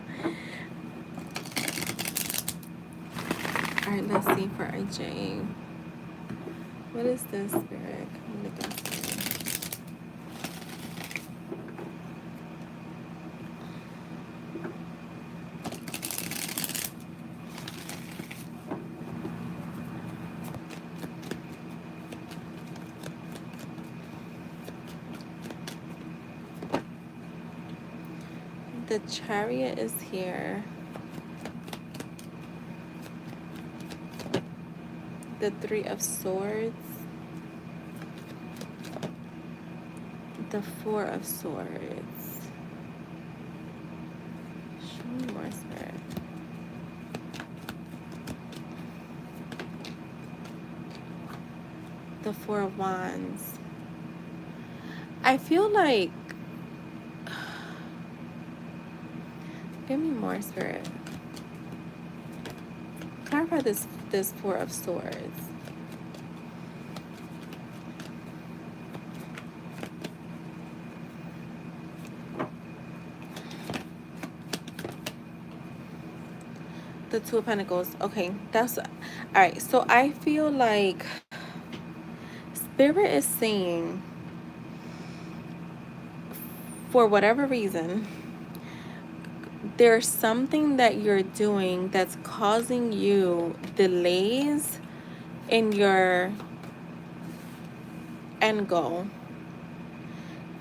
All right, let's see for IJ. What is this, Spirit? I'm looking for. The Chariot is here. The Three of Swords. The Four of Swords. Show me more, Spirit. The Four of Wands. I feel like... Give me more, Spirit. Clarify this Four of Swords. The Two of Pentacles. Okay, that's... All right, so I feel like Spirit is saying, for whatever reason, there's something that you're doing that's causing you delays in your end goal.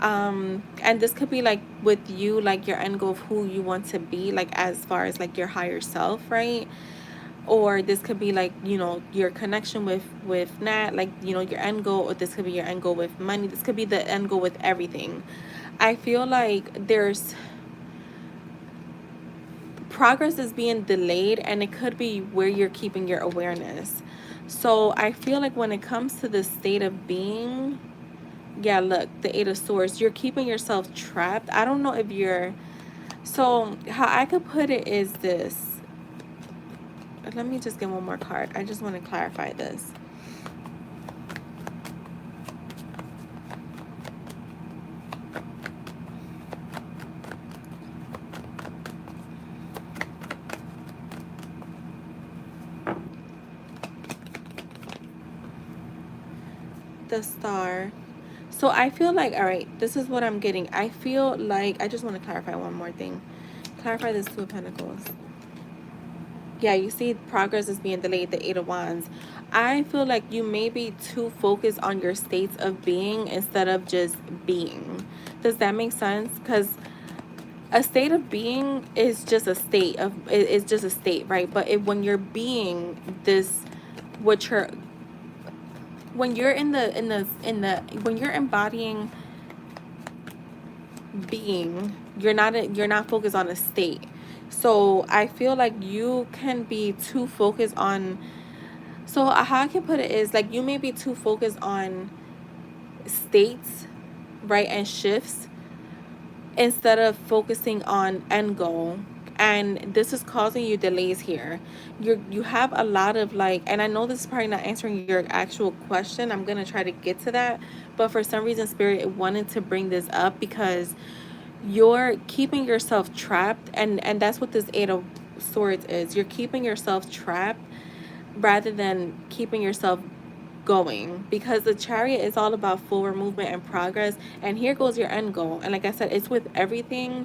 And this could be like with you, like your end goal of who you want to be, like as far as like your higher self, right? Or this could be like, your connection with Nat, like, your end goal, or this could be your end goal with money. This could be the end goal with everything. I feel like there's progress is being delayed, and it could be where you're keeping your awareness. So I feel like when it comes to the state of being, yeah, look, the Eight of Swords, you're keeping yourself trapped. I don't know if you're... So how I could put it is this. Let me just get one more card. I just want to clarify this. The Star. So I feel like, all right, this is what I'm getting. I feel like, I just want to clarify one more thing. Clarify this Two of Pentacles. Yeah, you see progress is being delayed, the Eight of Wands. I feel like you may be too focused on your states of being instead of just being. Does that make sense? Because a state of being is just a state of, it's just a state, right? But when you're being this, what you're, when you're when you're embodying being, you're not focused on a state. So I feel like you can be too focused on, so how I can put it is like you may be too focused on states, right, and shifts instead of focusing on end goal. And this is causing you delays here. You have a lot of like, and I know this is probably not answering your actual question. I'm gonna try to get to that, but for some reason Spirit wanted to bring this up because you're keeping yourself trapped, and that's what this Eight of Swords is. You're keeping yourself trapped rather than keeping yourself going, because the Chariot is all about forward movement and progress, and here goes your end goal. And like I said, it's with everything.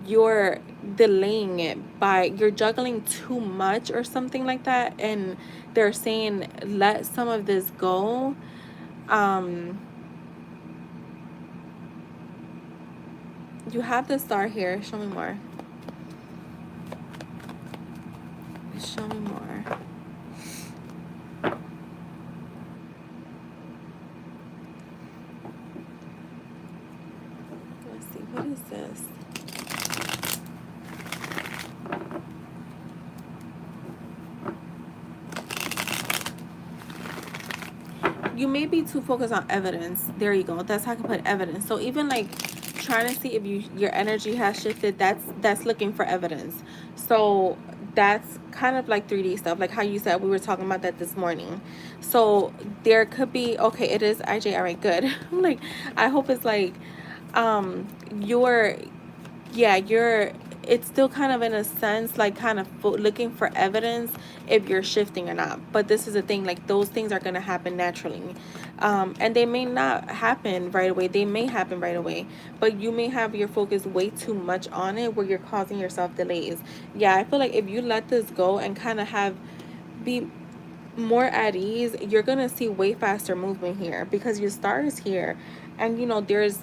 You're delaying it by, you're juggling too much or something like that, and they're saying let some of this go. You have the Star here. Show me more. Show me more. Let's see, what is this? You may be too focused on evidence. There you go. That's how I can put evidence. So even like trying to see if your energy has shifted, that's looking for evidence. So that's kind of like 3D stuff, like how you said we were talking about that this morning. So there could be, okay, it is IJ. All right, good. I'm like, I hope it's like you're, yeah, you're, it's still kind of in a sense like kind of looking for evidence if you're shifting or not. But this is the thing, like those things are going to happen naturally, and they may not happen right away. They may happen right away, but you may have your focus way too much on it where you're causing yourself delays. Yeah, I feel like if you let this go and kind of have, be more at ease, you're gonna see way faster movement here because your Star is here. And you know there's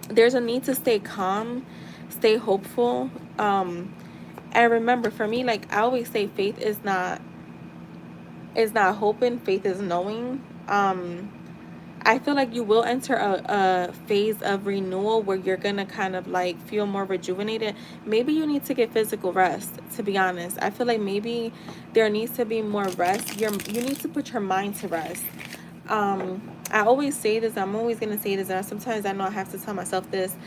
a need to stay calm, stay hopeful. And remember, for me, like I always say, faith is not hoping, faith is knowing. I feel like you will enter a phase of renewal where you're gonna kind of like feel more rejuvenated. Maybe you need to get physical rest, to be honest. I feel like maybe there needs to be more rest. You need to put your mind to rest. I always say this, I'm always gonna say this, and sometimes I know I have to tell myself this.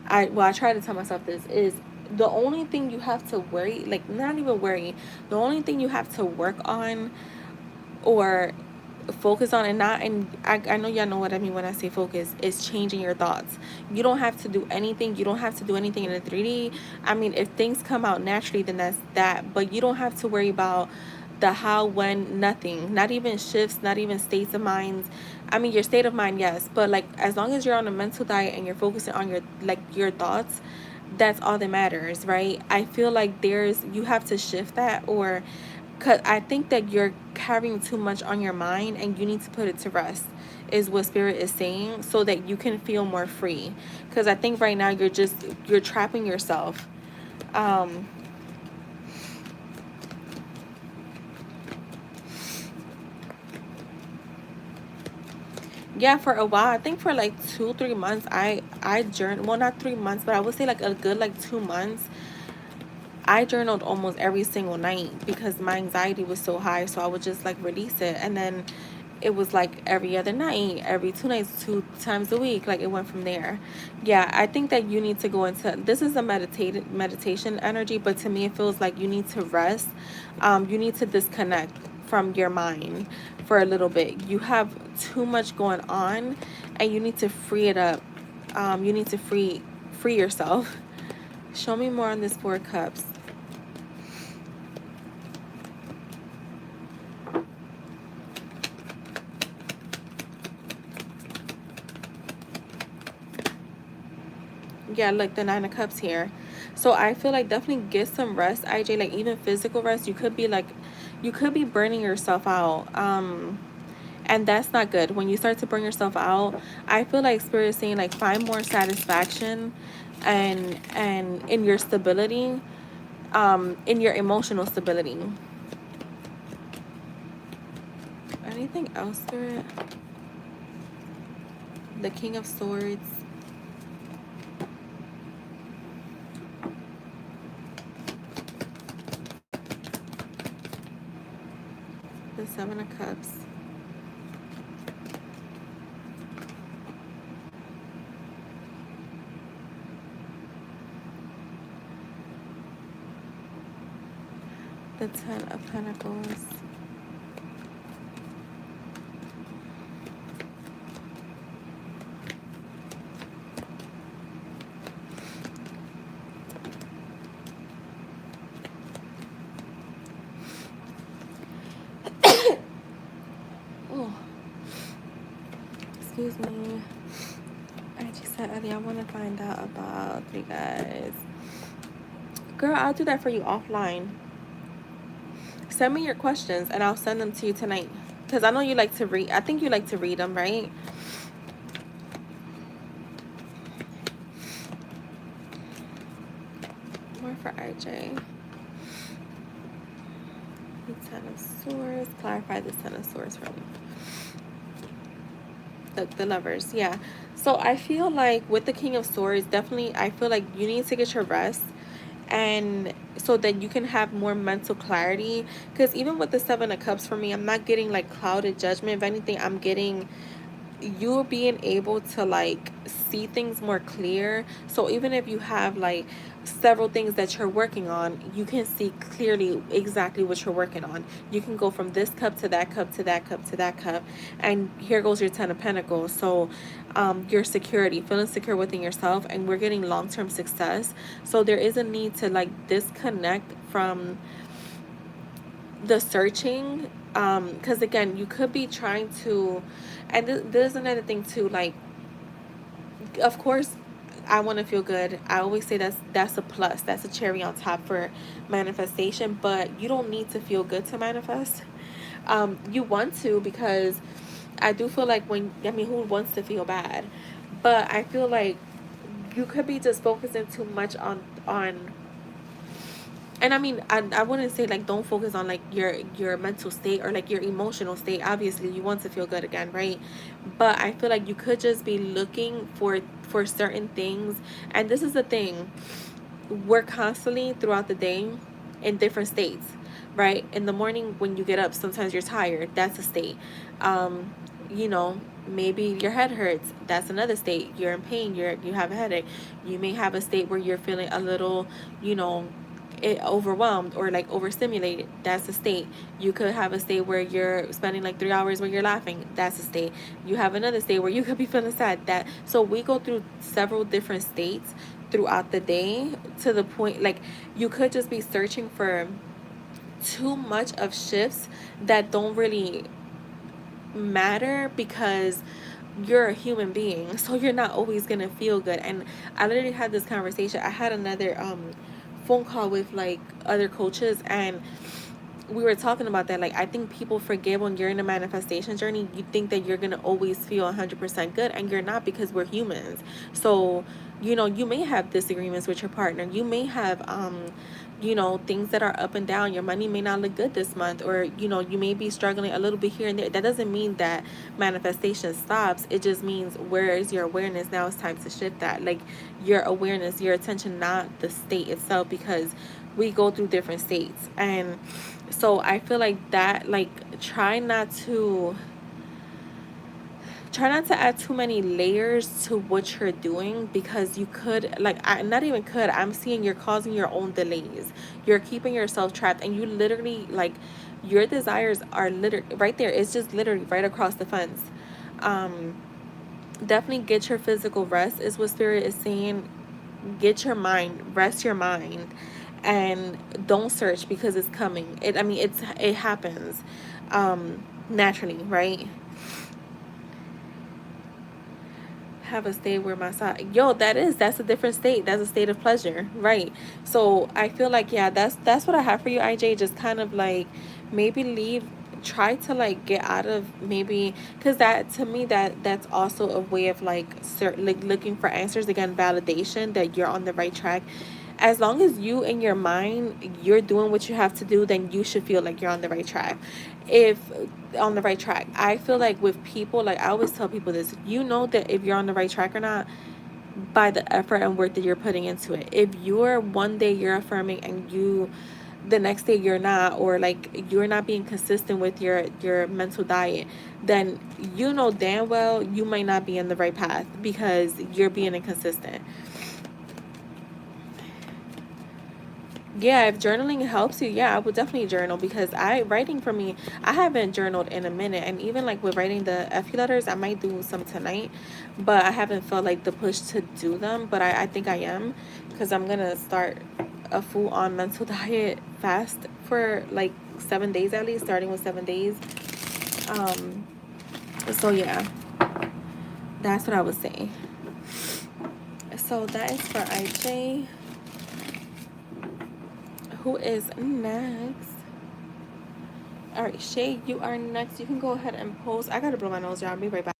I try to tell myself this is the only thing you have to worry, like not even worry, the only thing you have to work on or focus on, and not, and I know y'all know what I mean when I say focus, is changing your thoughts. You don't have to do anything. You don't have to do anything in a 3D. I mean, if things come out naturally, then that's that, but you don't have to worry about the how, when, nothing, not even shifts, not even states of minds. I mean, your state of mind, yes, but like as long as you're on a mental diet and you're focusing on your, like your thoughts, that's all that matters, right? I feel like you have to shift that, or because I think that you're carrying too much on your mind and you need to put it to rest, is what Spirit is saying, so that you can feel more free. Because I think right now you're trapping yourself. Yeah, for a while, I think for like 2-3 months, I journaled, well, not 3 months, but I would say like a good like 2 months. I journaled almost every single night because my anxiety was so high, so I would just like release it. And then it was like every other night, every 2 nights, 2 times a week. Like it went from there. Yeah, I think that you need to go into this is a meditation energy, but to me it feels like you need to rest. You need to disconnect from your mind for a little bit. You have too much going on, and you need to free it up. You need to free yourself. Show me more on this Four of Cups. Yeah, look, the Nine of Cups here. So I feel like definitely get some rest, IJ. Like even physical rest. You could be burning yourself out. And that's not good. When you start to burn yourself out, I feel like Spirit is saying like find more satisfaction, and in your stability, in your emotional stability. Anything else, Spirit? The King of Swords. The Seven of Cups. The Ten of Pentacles. Oh, excuse me. I just said earlier I want to find out about you guys. Girl, I'll do that for you offline. Send me your questions and I'll send them to you tonight. Because I know you like to read. I think you like to read them, right? More for RJ. The Ten of Swords. Clarify this Ten of Swords for me. The Lovers, yeah. So I feel like with the King of Swords, definitely I feel like you need to get your rest, and so that you can have more mental clarity. Because even with the Seven of Cups, for me, I'm not getting like clouded judgment. If anything, I'm getting you being able to like see things more clear. So even if you have like several things that you're working on, you can see clearly exactly what you're working on. You can go from this cup to that cup to that cup to that cup, and here goes your Ten of Pentacles. So your security, feeling secure within yourself, and we're getting long-term success. So there is a need to like disconnect from the searching, because again, you could be trying to, and there's another thing too, like of course I want to feel good. I always say that's a plus, that's a cherry on top for manifestation, but you don't need to feel good to manifest. You want to, because I do feel like when, I mean, who wants to feel bad? But I feel like you could be just focusing too much on and I mean, I wouldn't say like don't focus on like your mental state or like your emotional state. Obviously you want to feel good again, right? But I feel like you could just be looking for certain things. And this is the thing, we're constantly throughout the day in different states, right? In the morning when you get up, sometimes you're tired, that's a state. You know, maybe your head hurts, that's another state. You're in pain, you have a headache. You may have a state where you're feeling a little, you know, overwhelmed or like overstimulated, that's a state. You could have a state where you're spending like 3 hours where you're laughing, that's a state. You have another state where you could be feeling sad, that so we go through several different states throughout the day, to the point like you could just be searching for too much of shifts that don't really matter, because you're a human being, so you're not always gonna feel good. And I literally had this conversation. I had another phone call with like other coaches, and we were talking about that. Like, I think people forget when you're in a manifestation journey, you think that you're gonna always feel 100% good, and you're not, because we're humans. So you know, you may have disagreements with your partner, you may have you know, things that are up and down. Your money may not look good this month, or you know, you may be struggling a little bit here and there. That doesn't mean that manifestation stops. It just means, where is your awareness? Now it's time to shift that, like your awareness, your attention, not the state itself, because we go through different states. And so I feel like that, like, try not to try not to add too many layers to what you're doing, because you could, like, not even could, I'm seeing you're causing your own delays. You're keeping yourself trapped, and you literally, like, your desires are literally right there. It's just literally right across the fence. um Definitely get your physical rest is what spirit is saying. Get your mind, rest your mind, and don't search, because it's coming. It happens naturally, right? Have a state where my side, yo, that's a different state. That's a state of pleasure, right? So I feel like, yeah, that's what I have for you, IJ. Just kind of like, maybe leave, try to like get out of, maybe, because that, to me, that's also a way of like, like looking for answers again, validation that you're on the right track. As long as you in your mind, you're doing what you have to do, then you should feel like you're on the right track. If On the right track, I feel like with people, like I always tell people this, you know that if you're on the right track or not by the effort and work that you're putting into it. If you're one day you're affirming, and you the next day you're not, or like you're not being consistent with your mental diet, then you know damn well you might not be in the right path, because you're being inconsistent. Yeah, if journaling helps you, yeah, I would definitely journal, because writing for me, I haven't journaled in a minute. And even like with writing the FU letters, I might do some tonight, but I haven't felt like the push to do them. But I think I am, because I'm gonna start a full on mental diet fast for like 7 days at least, starting with 7 days. Um, so yeah, that's what I was saying. So that is for IJ. Who is next? All right, Shay, you are next. You can go ahead and post. I gotta blow my nose, y'all. I'll be right back.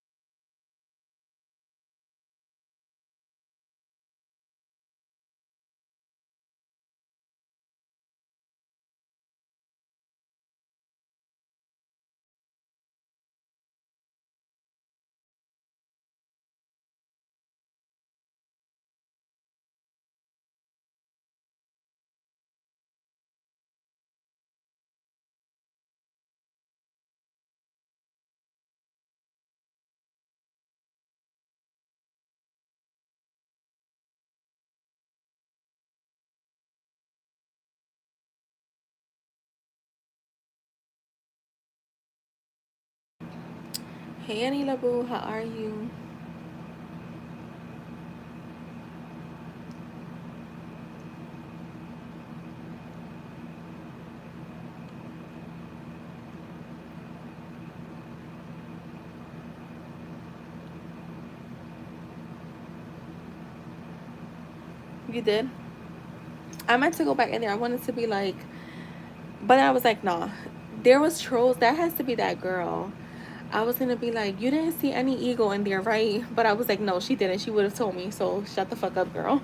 Hey, Annie Laboo, how are you? You did? I meant to go back in there. I wanted to be like, but I was like, nah. There was trolls. That has to be that girl. I was gonna be like, you didn't see any ego in there, right? But I was like, no, she didn't. She would have told me. So shut the fuck up, girl.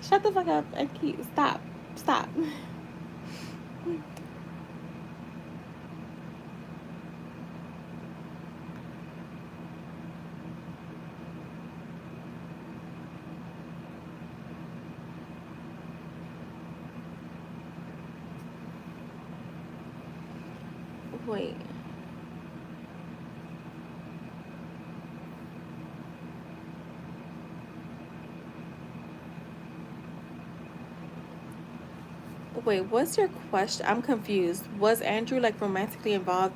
Shut the fuck up and stop. Stop. Wait. Wait, what's your question? I'm confused. Was Andrew like romantically involved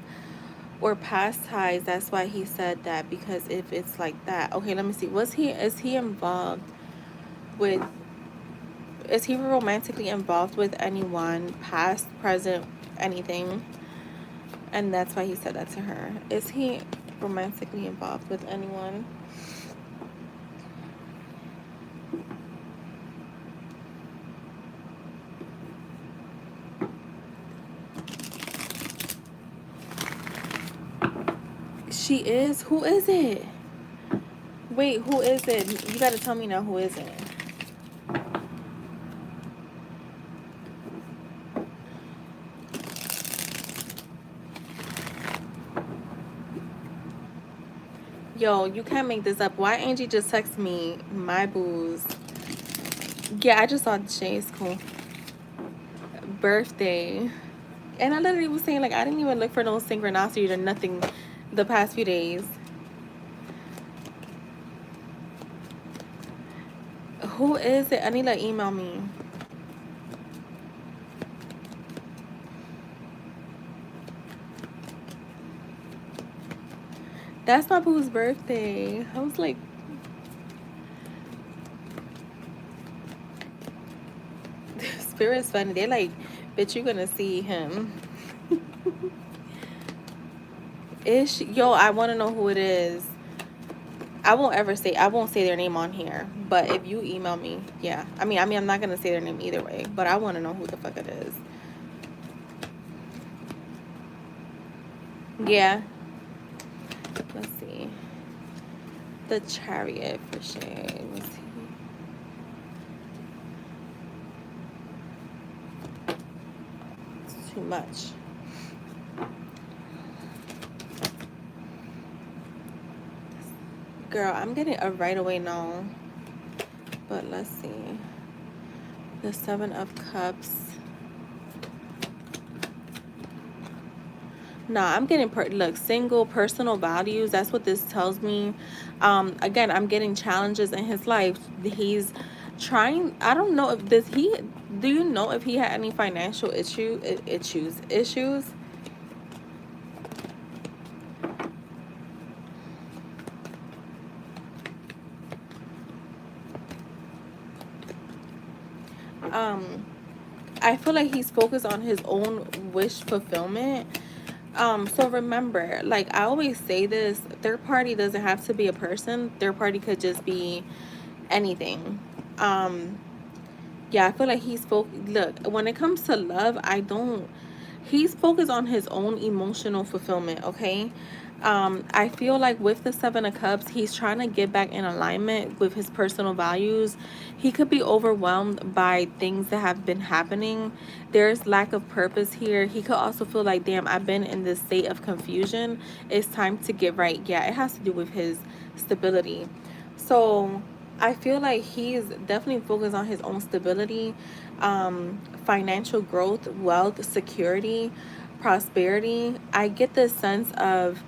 or past ties? That's why he said that, because if it's like that. Okay, let me see. Is he involved with is he romantically involved with anyone, past, present, anything? And that's why he said that to her. Is he romantically involved with anyone? She is? Who is it? Wait, who is it? You gotta tell me now, who is it? Yo, you can't make this up. Why Angie just text me my booze? Yeah, I just saw the shade. It's cool. Birthday. And I literally was saying, like, I didn't even look for no synchronicity or nothing. the past few days. Who is it? Anila, email me. That's my boo's birthday. I was like, Spirit's funny. They're like, bitch, you're gonna see him. Yo, I wanna know who it is. I won't say their name on here. But if you email me, yeah. I mean I'm not gonna say their name either way, but I wanna know who the fuck it is. Yeah. Let's see. The Chariot for shame. Let's see. It's too much. Girl, I'm getting a right away no. But let's see. The Seven of Cups. Nah, I'm getting look, single, personal values. That's what this tells me. Again, I'm getting challenges in his life. He's trying. I don't know if this he. Do you know if he had any financial issues? I feel like he's focused on his own wish fulfillment. So remember, like I always say this, third party doesn't have to be a person. Third party could just be anything. Yeah, I feel like look, when it comes to love, he's focused on his own emotional fulfillment, okay? I feel like with the Seven of Cups, he's trying to get back in alignment with his personal values. He could be overwhelmed by things that have been happening. There's lack of purpose here. He could also feel like, damn, I've been in this state of confusion. It's time to get right. Yeah, it has to do with his stability. So I feel like he's definitely focused on his own stability, financial growth, wealth, security, prosperity. I get this sense of,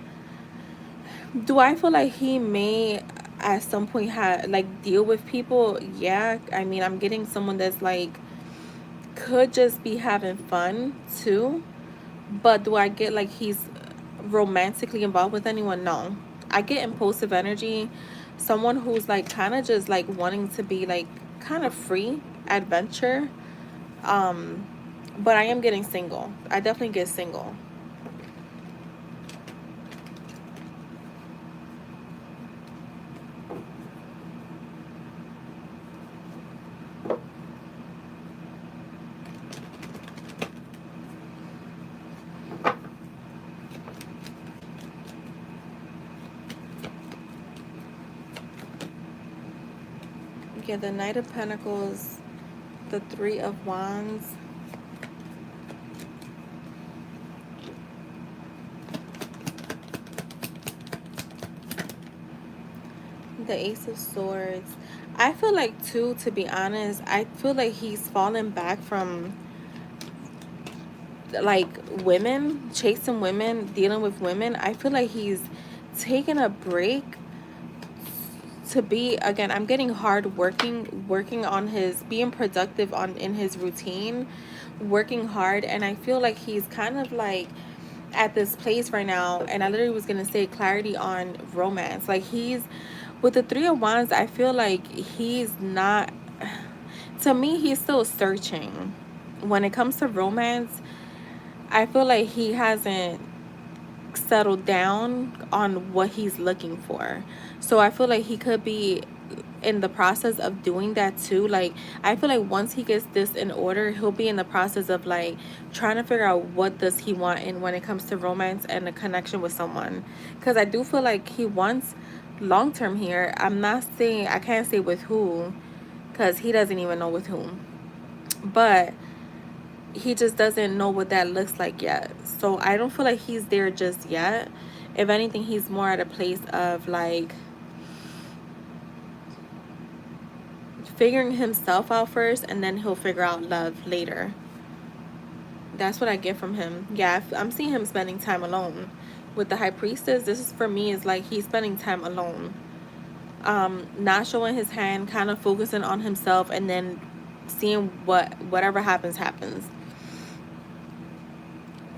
do I feel like he may at some point have like deal with people? Yeah, I mean I'm getting someone that's like could just be having fun too, but do I get like he's romantically involved with anyone? No. I get impulsive energy, someone who's like kind of just like wanting to be like kind of free, adventure. But I am getting single. I definitely get single. Yeah, the Knight of Pentacles, the Three of Wands, the Ace of Swords. I feel like too, to be honest, I feel like he's fallen back from like women, chasing women, dealing with women. I feel like he's taking a break to be, again, I'm getting hard working on his being productive on in his routine, working hard. And I feel like he's kind of like at this place right now, and I literally was gonna say clarity on romance. Like he's with the Three of Wands, I feel like he's not, to me he's still searching when it comes to romance. I feel like he hasn't settled down on what he's looking for. So I feel like he could be in the process of doing that too. Like I feel like once he gets this in order, he'll be in the process of like trying to figure out what does he want in when it comes to romance and a connection with someone. Because I do feel like he wants long term here. I'm not saying, I can't say with who, because he doesn't even know with whom, but he just doesn't know what that looks like yet. So I don't feel like he's there just yet. If anything, he's more at a place of like figuring himself out first, and then he'll figure out love later. That's what I get from him. Yeah, I'm seeing him spending time alone. with the high priestess, this is for me is like he's spending time alone, not showing his hand, kind of focusing on himself, and then seeing whatever happens.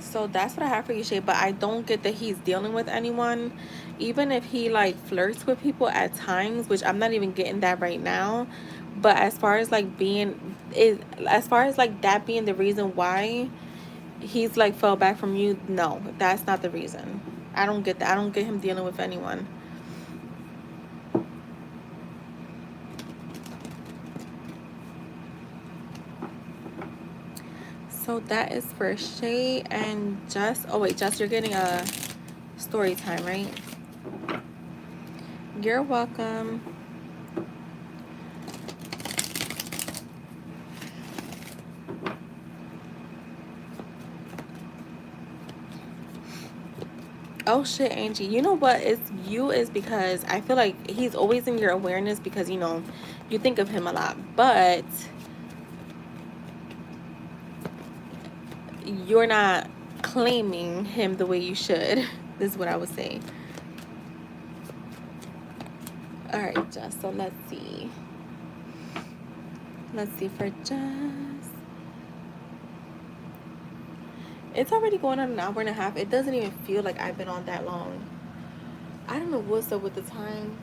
So that's what I have for you, Shay. But I don't get that he's dealing with anyone, even if he like flirts with people at times, which I'm not even getting that right now. But as far as like as far as like that being the reason why he's like fell back from you, no, that's not the reason. I don't get that. I don't get him dealing with anyone. So that is for Shay and Jess. Oh wait, Jess, you're getting a story time, right? You're welcome. Oh shit, Angie. You know what? It's you is because I feel like he's always in your awareness because you think of him a lot, but you're not claiming him the way you should. This is what I would say. All right, Jess. So let's see. Let's see for Jess. It's already going on an hour and a half. It doesn't even feel like I've been on that long. I don't know what's up with the time.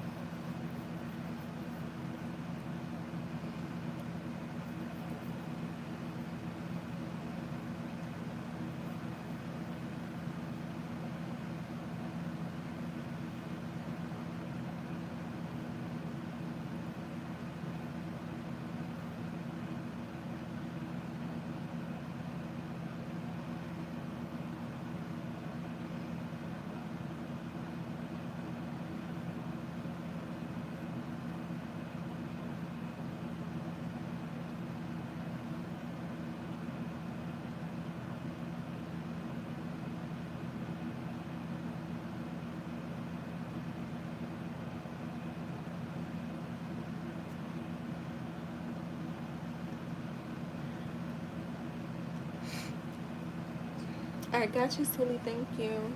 All right, got you, Sully. Thank you.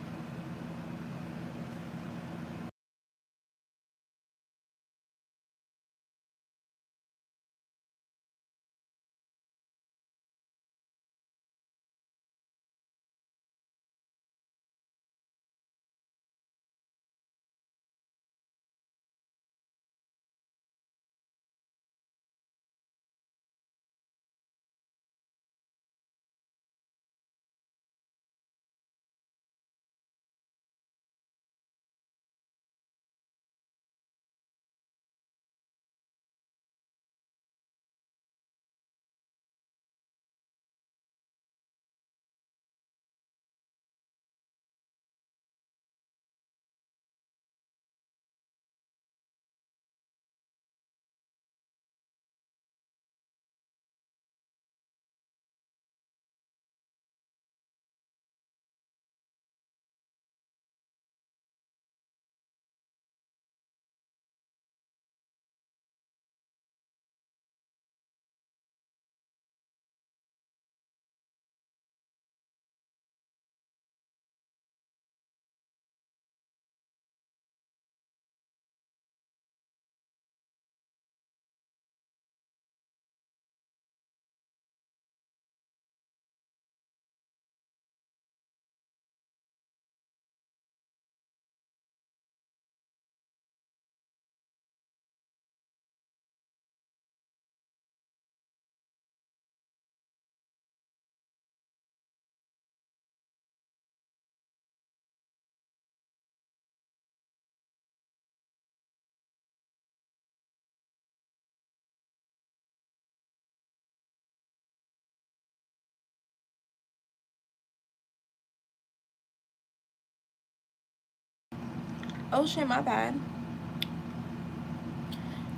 Oh shit, my bad.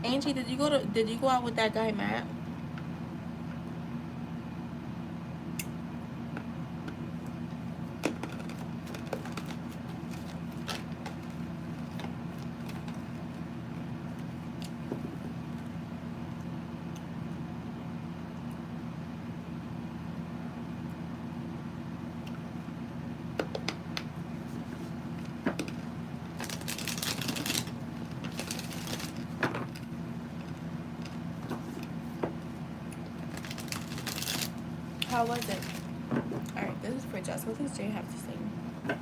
Angie, did you go out with that guy Matt? How was it? Alright, this is for Jess. What does Jay have to say?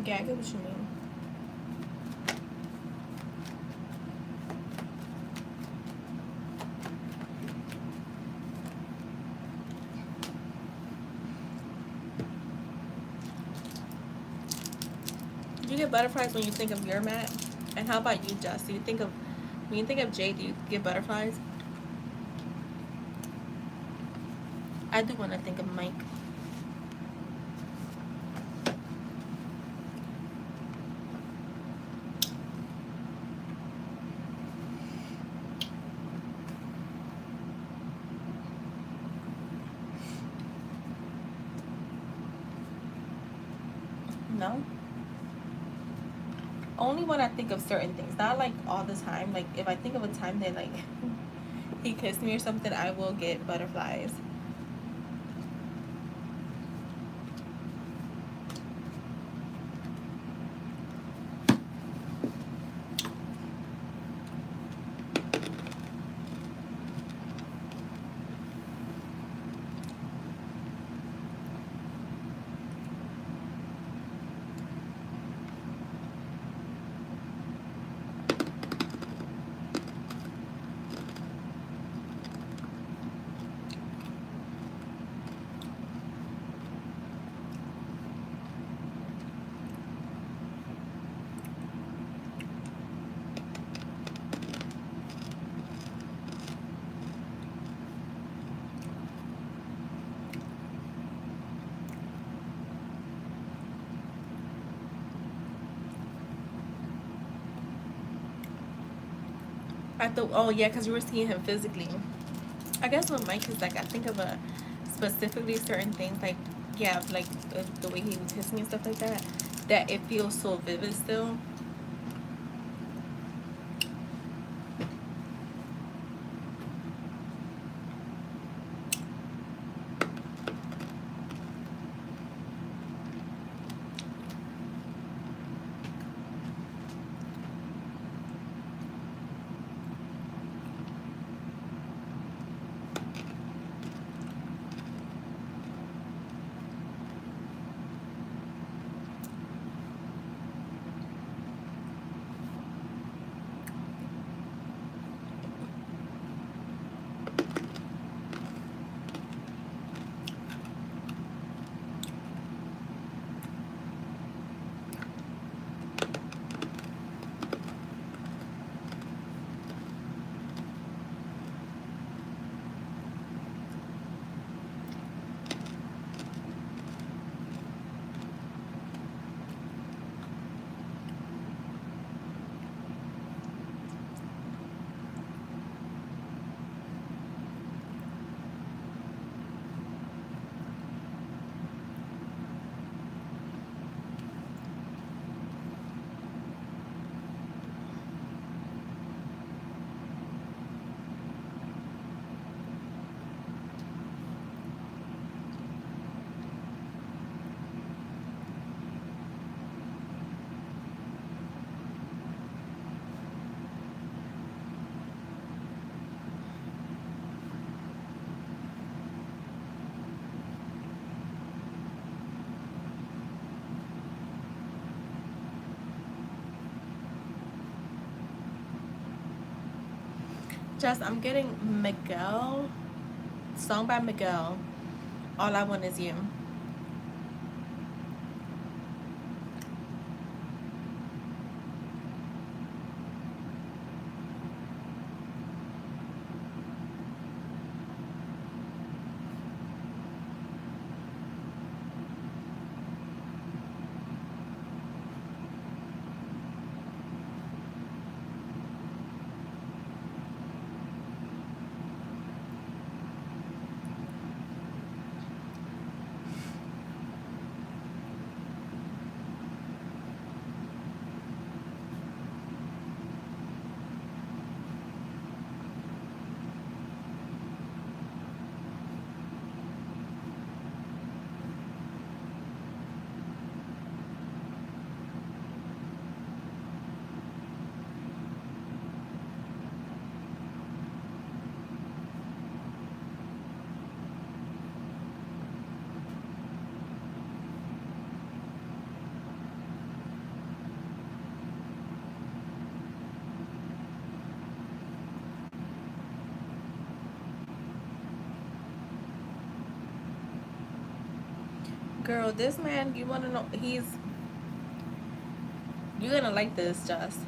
Yeah, I get what you mean. Do you get butterflies when you think of your mat? And how about you, Jess? Do you think of when you think of Jay? Do you get butterflies? I do want to think of Mike. No. Only when I think of certain things, not like all the time. Like if I think of a time that like he kissed me or something, I will get butterflies. I thought, oh yeah, because you were seeing him physically. I guess with Mike is like I think of a specifically certain things like yeah, like the way he would kiss me and stuff like that. That it feels so vivid still. Jess, I'm getting Miguel, song by Miguel. All I Want Is You. Girl, this man, you wanna know, you're gonna like this, Jess.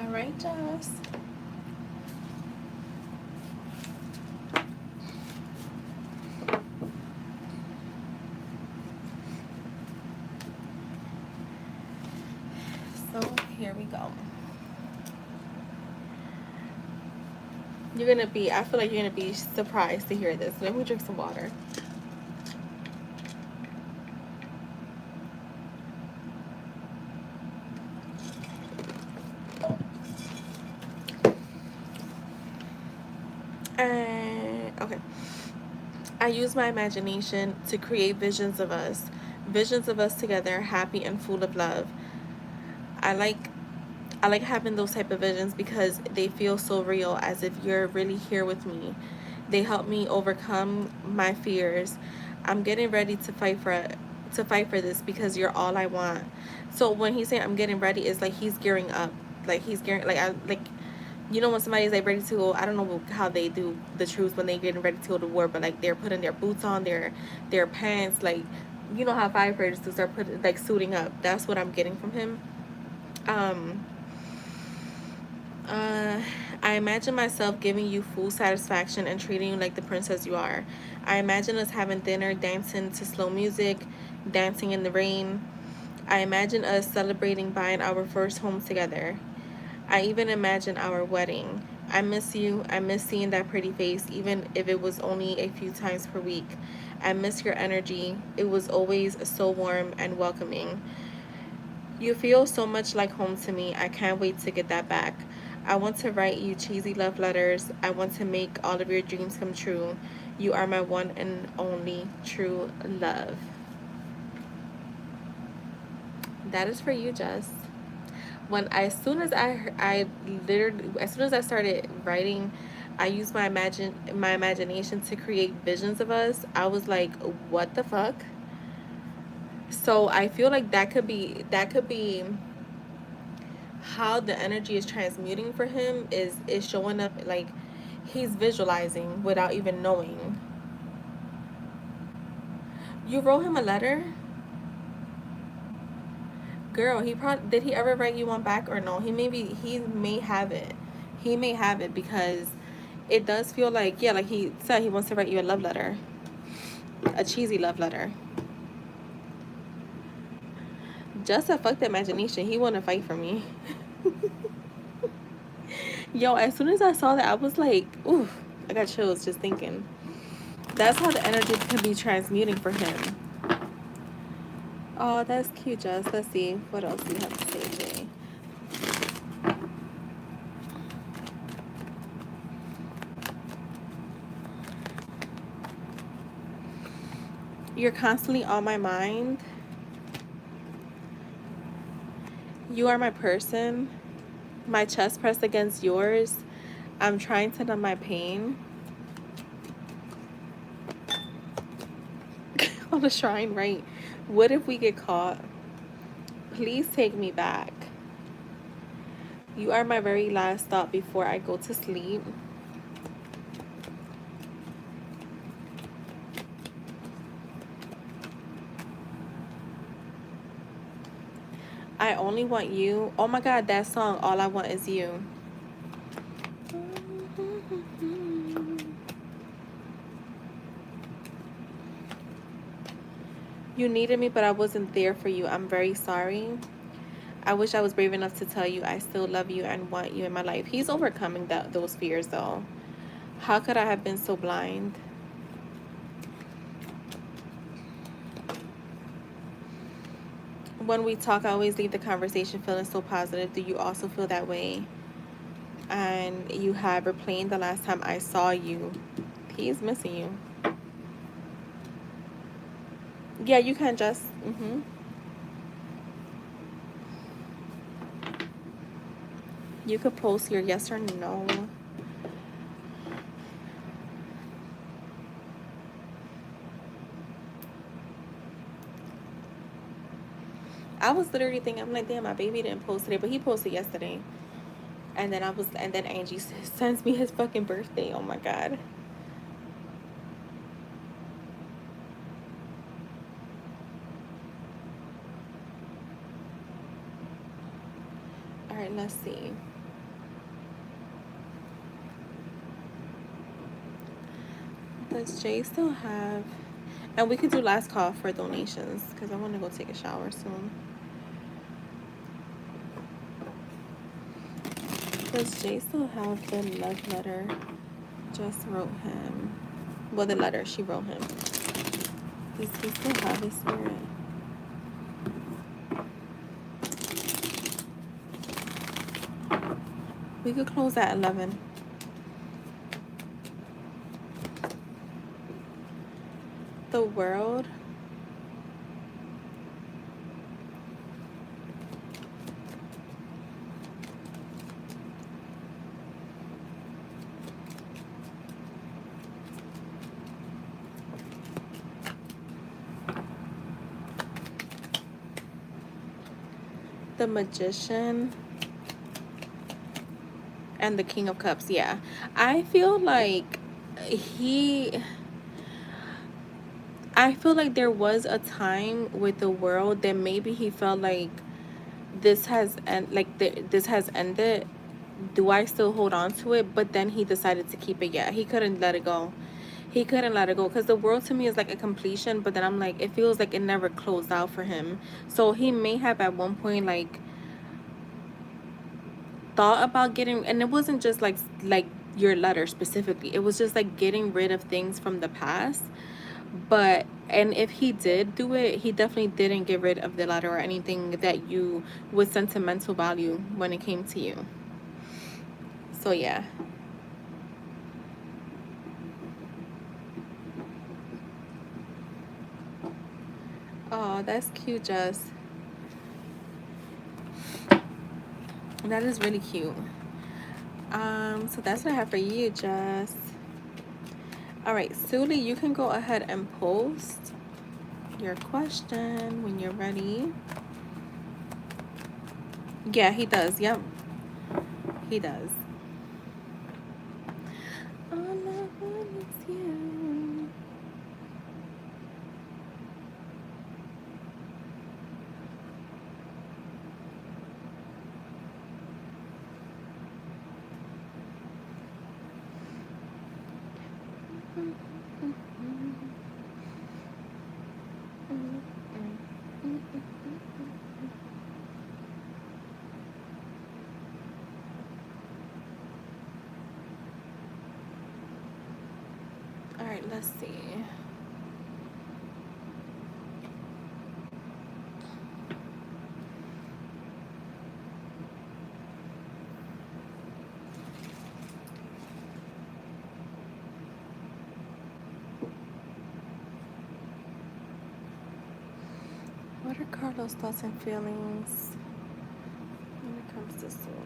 All right, Jess. So here we go. I feel like you're gonna be surprised to hear this. Let me drink some water. Okay. I use my imagination to create visions of us together, happy and full of love. I like I like having those type of visions because they feel so real, as if you're really here with me. They help me overcome my fears. I'm getting ready to fight for this because you're all I want. So when he's saying I'm getting ready, it's like he's gearing up. Like he's gearing like you know when somebody's like ready to go, I don't know how they do the troops when they getting ready to go to war, but like they're putting their boots on, their pants, like you know how firefighters to start putting like suiting up. That's what I'm getting from him. Um uh, I imagine myself giving you full satisfaction and treating you like the princess you are. I imagine us having dinner, dancing to slow music, dancing in the rain. I imagine us celebrating buying our first home together. I even imagine our wedding. I miss you. I miss seeing that pretty face, even if it was only a few times per week. I miss your energy. It was always so warm and welcoming. You feel so much like home to me. I can't wait to get that back. I want to write you cheesy love letters. I want to make all of your dreams come true. You are my one and only true love. That is for you, Jess. When as soon as I literally as soon as I started writing, I used my imagination to create visions of us. I was like, what the fuck? So I feel like that could be how the energy is transmuting for him is showing up like he's visualizing without even knowing. You wrote him a letter? Girl, he probably did he ever write you one back or no? He may have it. He may have it because it does feel like yeah, like he said he wants to write you a love letter. A cheesy love letter. Just a fuck the imagination. He wanna fight for me. Yo, as soon as I saw that I was like, ooh, I got chills just thinking. That's how the energy can be transmuting for him. Oh, that's cute, Jess. Let's see. What else do you have to say today? You're constantly on my mind. You are my person. My chest pressed against yours. I'm trying to numb my pain. On the shrine, right? What if we get caught? Please take me back. You are my very last thought before I go to sleep. I only want you. Oh my god, that song, All I Want Is You. You needed me, but I wasn't there for you. I'm very sorry. I wish I was brave enough to tell you I still love you and want you in my life. He's overcoming those fears, though. How could I have been so blind? When we talk, I always leave the conversation feeling so positive. Do you also feel that way? And you have replaying the last time I saw you. He's missing you. Yeah, you can just. You could post your yes or no. I was literally thinking, I'm like, damn, my baby didn't post today, but he posted yesterday. And then Angie sends me his fucking birthday. Oh my god. All right, let's see. Does Jay still have? And we could do last call for donations because I want to go take a shower soon. Does Jay still have the love letter? just wrote him. Well, the letter she wrote him. Does he still have his spirit? We could close at 11. The world. The Magician. And the King of Cups. Yeah. I feel like there was a time with the world that maybe he felt like this has this has ended. Do I still hold on to it? But then he decided to keep it. Yeah, he couldn't let it go. He couldn't let it go because the world to me is like a completion, but then I'm like, it feels like it never closed out for him. So he may have at one point like thought about getting, and it wasn't just like your letter specifically, it was just like getting rid of things from the past. But and if he did do it, he definitely didn't get rid of the letter or anything that you with sentimental value when it came to you. So yeah. Oh, that's cute, Jess. That is really cute. So that's what I have for you, Jess. All right, Suli, you can go ahead and post your question when you're ready. Yeah, he does. Yep, he does. All I want is you. All right, let's see. What are Carlos' thoughts and feelings when it comes to Suli?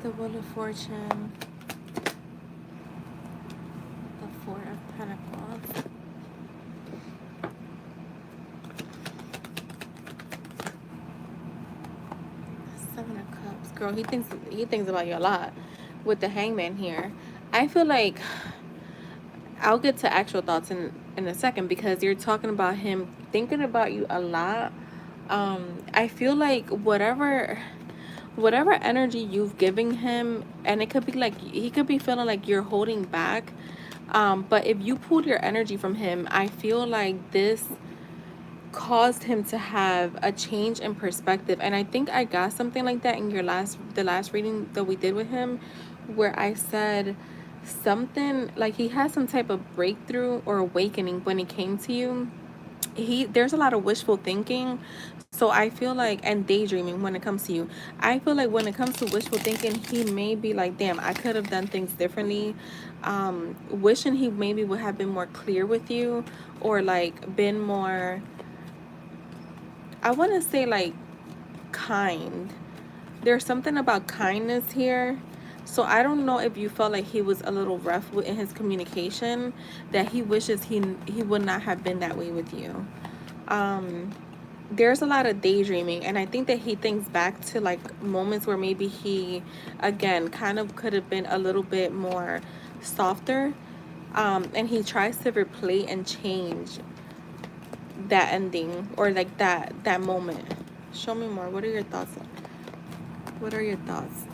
The Wheel of Fortune, the Four of Pentacles, Seven of Cups. Girl, he thinks about you a lot with the Hangman here. I feel like I'll get to actual thoughts in a second because you're talking about him thinking about you a lot. I feel like whatever energy you've given him, and it could be like he could be feeling like you're holding back. But if you pulled your energy from him, I feel like this caused him to have a change in perspective. And I think I got something like that in the last reading that we did with him, where I said something like he has some type of breakthrough or awakening when he came to you. There's a lot of wishful thinking, so I feel like, and daydreaming when it comes to you. I feel like when it comes to wishful thinking, he may be like, damn, I could have done things differently. Wishing he maybe would have been more clear with you, or like been more, I want to say like kind. There's something about kindness here. So I don't know if you felt like he was a little rough in his communication, that he wishes he would not have been that way with you. Um, there's a lot of daydreaming, and I think that he thinks back to like moments where maybe he, again, kind of could have been a little bit more softer. And he tries to replay and change that ending, or like that moment. Show me more. What are your thoughts? What are your thoughts?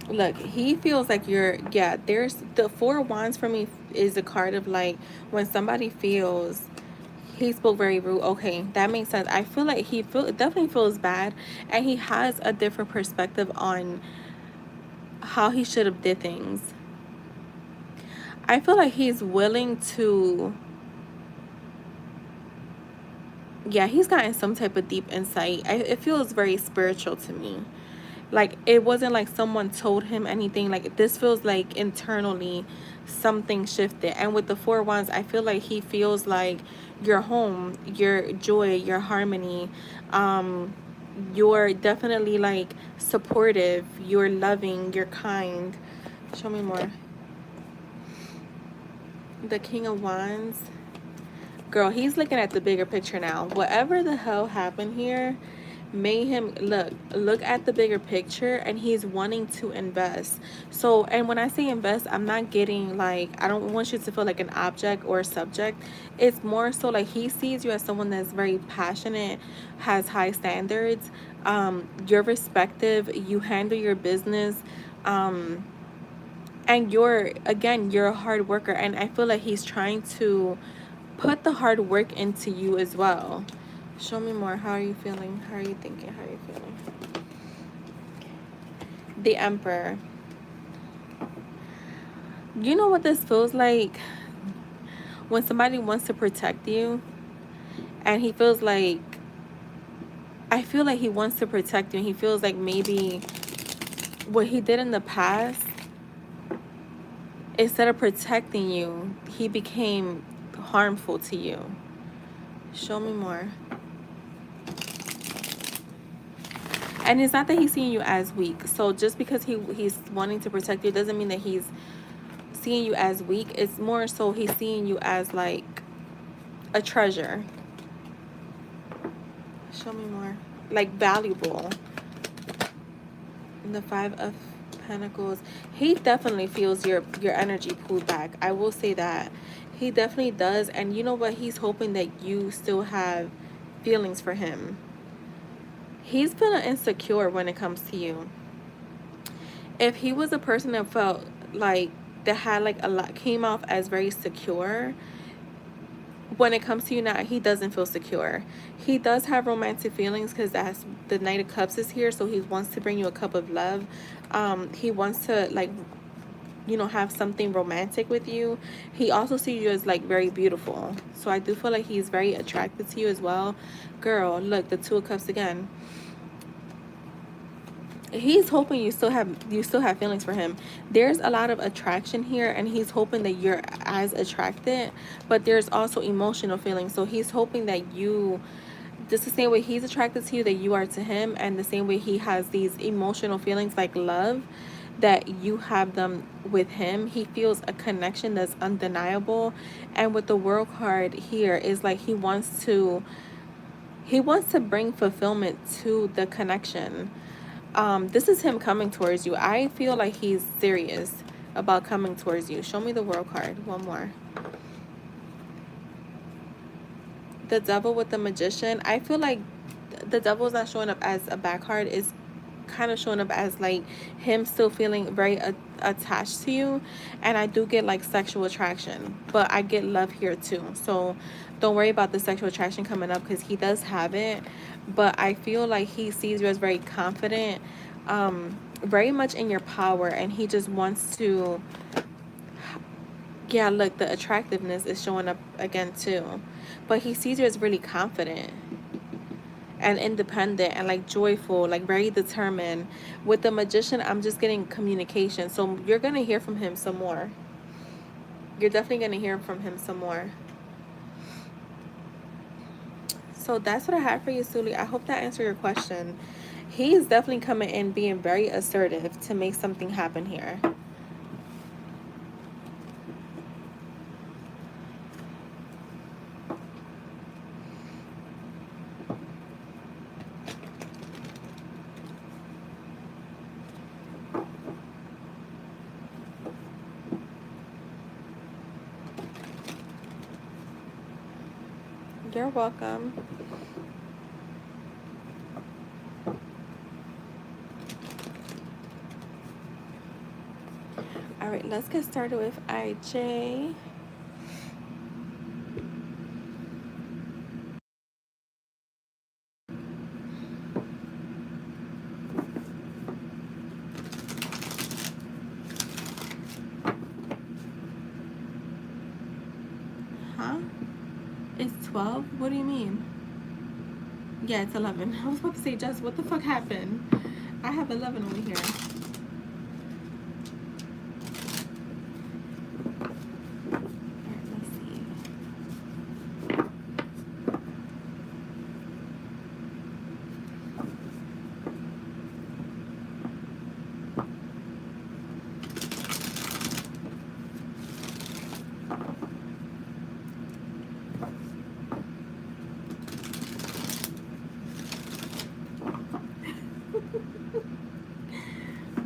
Look, he feels like there's the Four of Wands for me is a card of like when somebody feels he spoke very rude. Okay, that makes sense. I feel like definitely feels bad, and he has a different perspective on how he should have did things. I feel like he's willing to, yeah, he's gotten some type of deep insight. It feels very spiritual to me. Like it wasn't like someone told him anything. Like this feels like internally something shifted. And with the Four Wands, I feel like he feels like your home, your joy, your harmony. You're definitely like supportive, you're loving, you're kind. Show me more. The King of Wands. Girl, he's looking at the bigger picture now. Whatever the hell happened here made him look at the bigger picture, and he's wanting to invest. So, and when I say invest, I'm not getting like, I don't want you to feel like an object or a subject. It's more so like he sees you as someone that's very passionate, has high standards. You're respective, you handle your business. And you're a hard worker, and I feel like he's trying to put the hard work into you as well. Show me more. How are you feeling? How are you thinking? How are you feeling? The Emperor. You know what this feels like? When somebody wants to protect you, and he feels like, I feel like he wants to protect you, and he feels like maybe what he did in the past, instead of protecting you, he became harmful to you. Show me more. And it's not that he's seeing you as weak. So just because he's wanting to protect you doesn't mean that he's seeing you as weak. It's more so he's seeing you as like a treasure. Show me more. Like valuable. The Five of Pentacles. He definitely feels your energy pulled back. I will say that. He definitely does. And you know what? He's hoping that you still have feelings for him. He's feeling insecure when it comes to you. If he was a person that felt like, that had like a lot, came off as very secure, when it comes to you now, he doesn't feel secure. He does have romantic feelings, because that's the Knight of Cups is here, so he wants to bring you a cup of love. He wants to like, have something romantic with you. He also sees you as like very beautiful, so I do feel like he's very attracted to you as well. Girl, look, the Two of Cups again. He's hoping you still have feelings for him. There's a lot of attraction here, and he's hoping that you're as attracted, but there's also emotional feelings. So he's hoping that you, just the same way he's attracted to you, that you are to him, and the same way he has these emotional feelings like love, that you have them with him. He feels a connection that's undeniable. And with the World card here is like he wants to bring fulfillment to the connection. This is him coming towards you. I feel like he's serious about coming towards you. Show me the World card. One more. The Devil with the Magician. I feel like the Devil is not showing up as a bad card. It's kind of showing up as like him still feeling very attached to you. And I do get like sexual attraction, but I get love here too. So don't worry about the sexual attraction coming up, because he does have it. But I feel like he sees you as very confident, very much in your power, and he just wants to, yeah, look, the attractiveness is showing up again too. But he sees you as really confident and independent and like joyful, like very determined. With the magician, I'm just getting communication. So you're gonna hear from him some more. You're definitely gonna hear from him some more. So that's what I have for you, Suli. I hope that answered your question. He is definitely coming in being very assertive to make something happen here. You're welcome. All right, let's get started with IJ. Huh? It's 12? What do you mean? Yeah, it's 11. I was about to say, Jess, what the fuck happened? I have 11 over here. All right, let's see.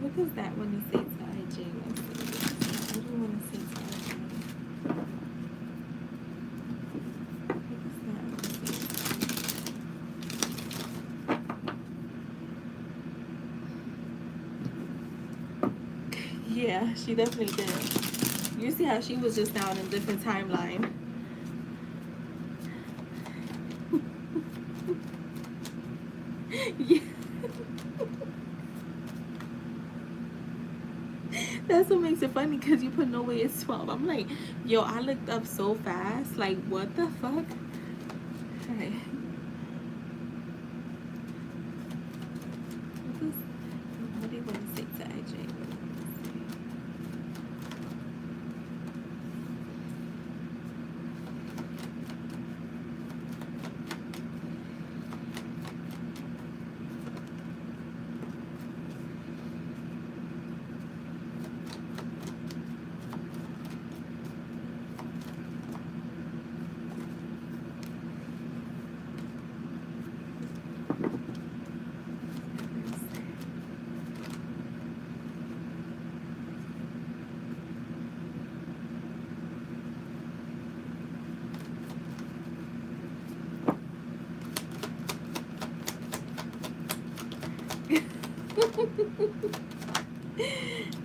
What does that want to say to IJ? Let's see. What do you want to say to IJ? What does that want to say? Yeah, she definitely did. You see how she was just now in a different timeline. Yeah. That's what makes it funny because you put no way it's 12. I'm like, yo, I looked up so fast. Like, what the fuck? Alright. What do you want to say to IJ?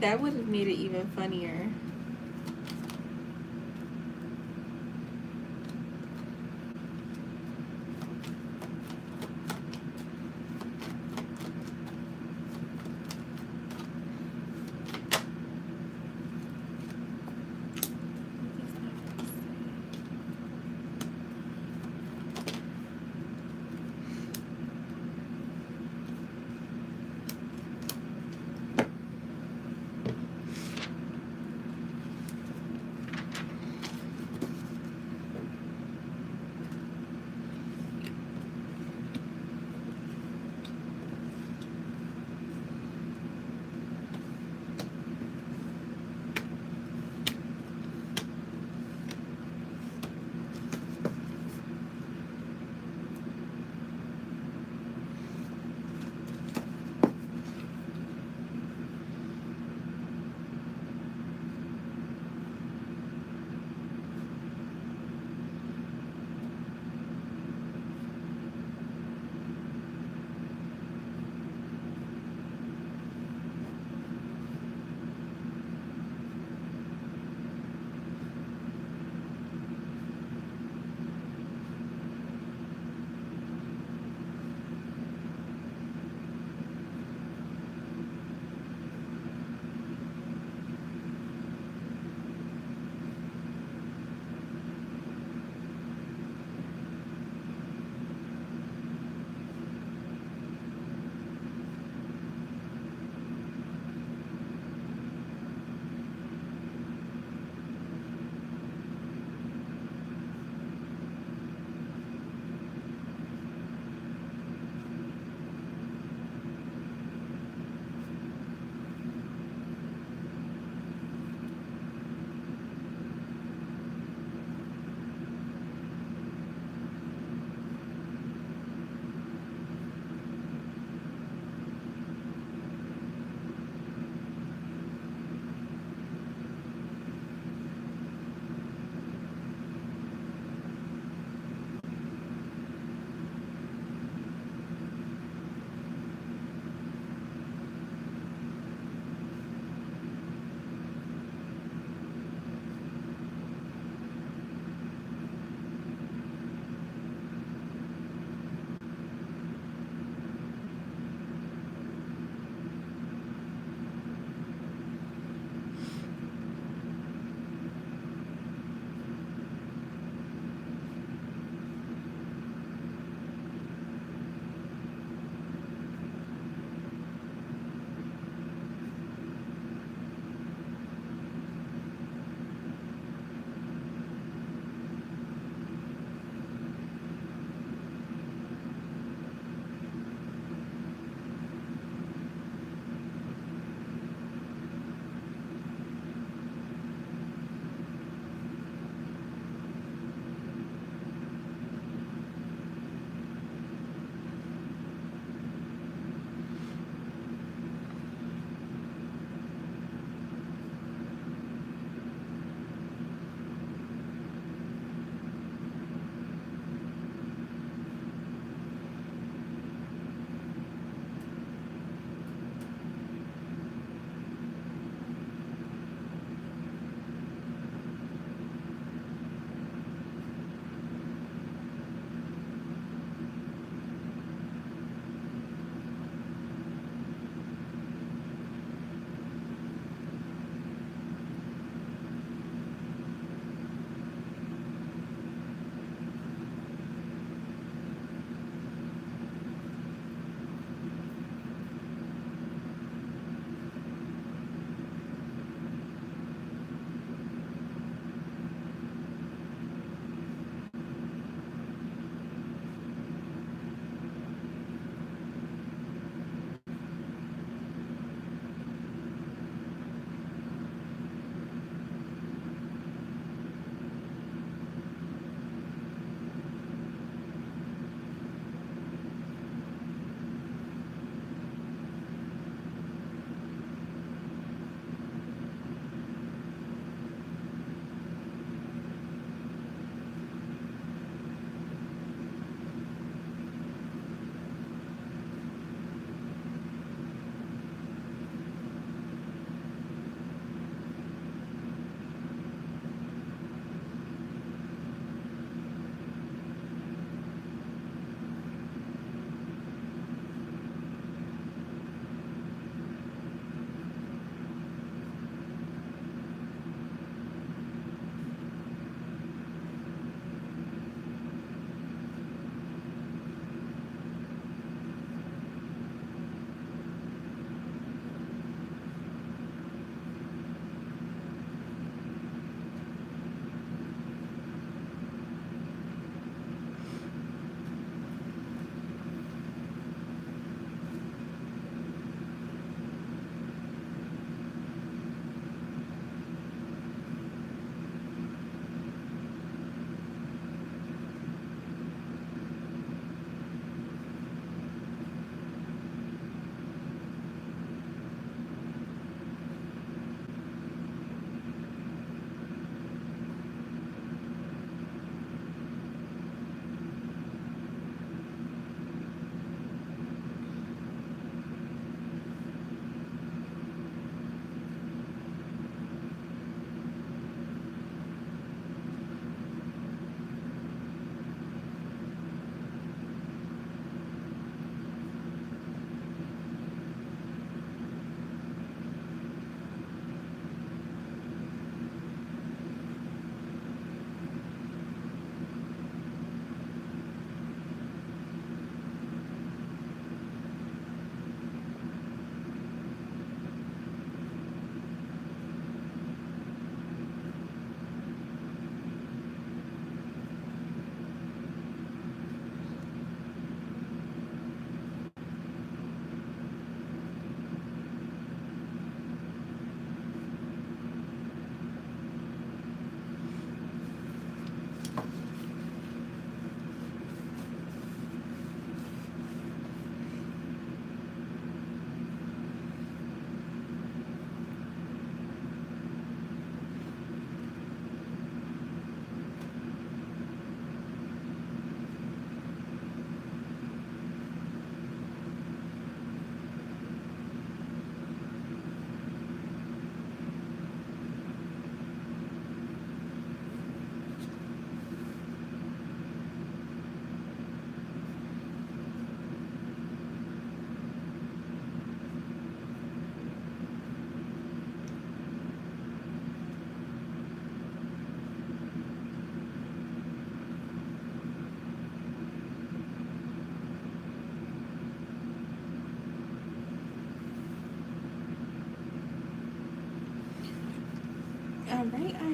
That would have made it even funnier.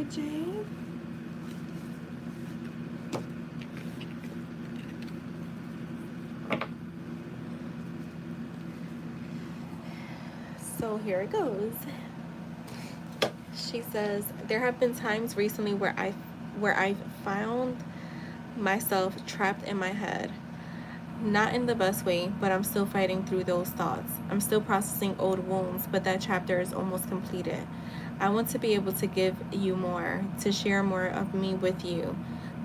IJ. So here it goes. She says, there have been times recently where I've found myself trapped in my head. Not in the best way, but I'm still fighting through those thoughts. I'm still processing old wounds, but that chapter is almost completed. I want to be able to give you more, to share more of me with you,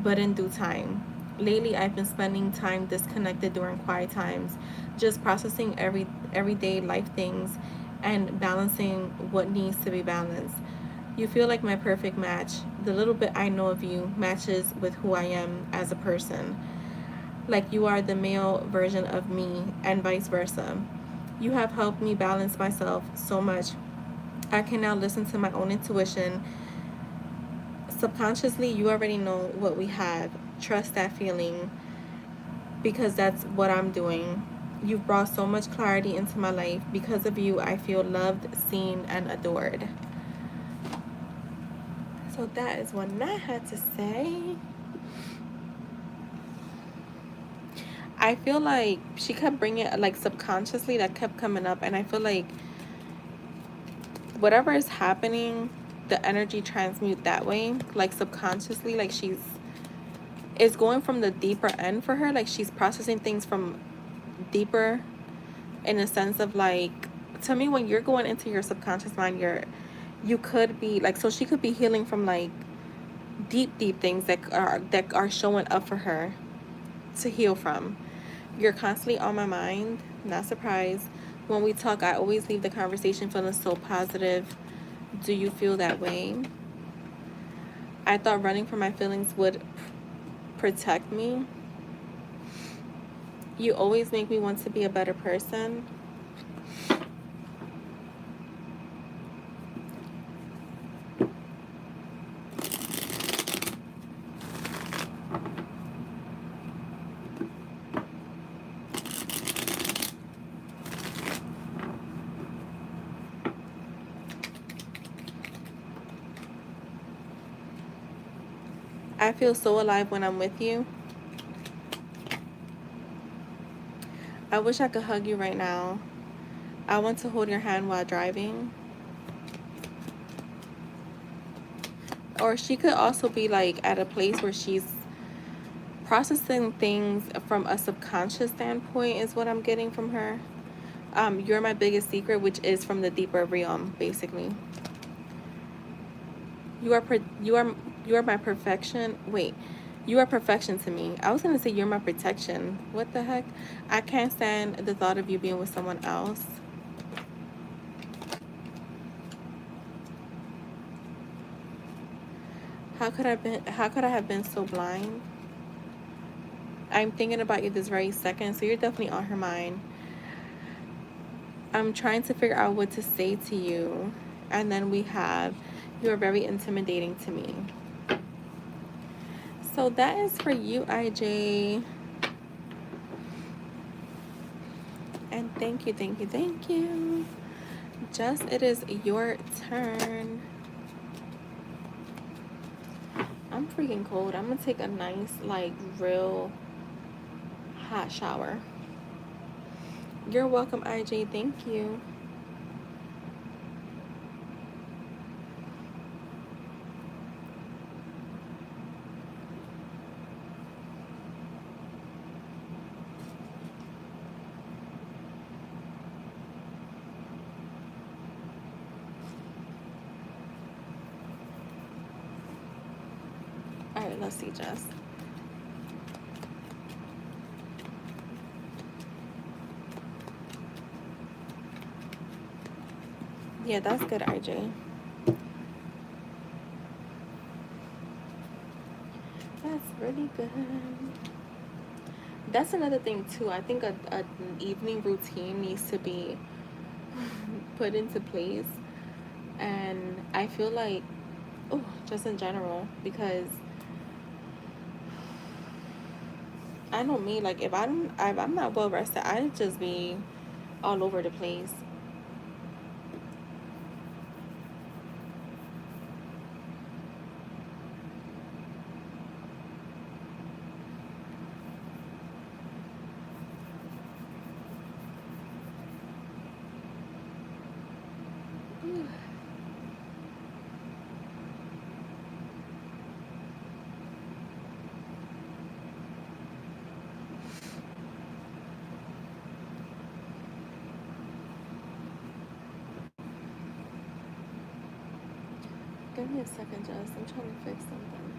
but in due time. Lately, I've been spending time disconnected during quiet times, just processing everyday life things and balancing what needs to be balanced. You feel like my perfect match. The little bit I know of you matches with who I am as a person. Like you are the male version of me, and vice versa. You have helped me balance myself so much. I can now listen to my own intuition. Subconsciously, you already know what we have. Trust that feeling because that's what I'm doing. You've brought so much clarity into my life. Because of you, I feel loved, seen, and adored. So that is what I had to say. I feel like she kept bringing it, like subconsciously, that kept coming up, and I feel like whatever is happening, the energy transmute that way, like subconsciously, like it's going from the deeper end for her, like she's processing things from deeper, in a sense of like, to me, when you're going into your subconscious mind, you could be like, so she could be healing from like deep things that are showing up for her to heal from. You're constantly on my mind. Not surprised. When we talk, I always leave the conversation feeling so positive. Do you feel that way? I thought running from my feelings would protect me. You always make me want to be a better person. I feel so alive when I'm with you. I wish I could hug you right now. I want to hold your hand while driving. Or she could also be like at a place where she's processing things from a subconscious standpoint is what I'm getting from her. You're my biggest secret, which is from the deeper realm, basically. You are my perfection. Wait, you are perfection to me. I was gonna say you're my protection. What the heck? I can't stand the thought of you being with someone else. How could I have been so blind? I'm thinking about you this very second, so you're definitely on her mind. I'm trying to figure out what to say to you. And then we have, you are very intimidating to me. So that is for you, IJ. And thank you, thank you, thank you. Jess, it is your turn. I'm freaking cold. I'm gonna take a nice, like, real hot shower. You're welcome, IJ. Thank you. All right, let's see, Jess. Yeah, that's good, IJ. That's really good. That's another thing too. I think an evening routine needs to be put into place, and I feel like, oh, just in general, because I know me, like if I'm not well rested, I just be all over the place. Give me a second, Jess. I'm trying to fix something.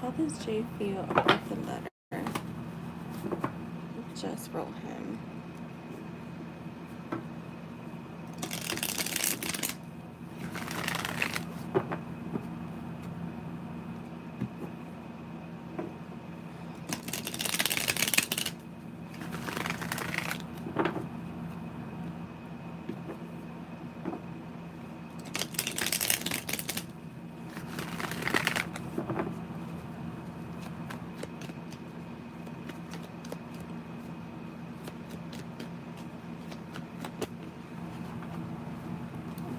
How does Jay feel about the letter? Just wrote him.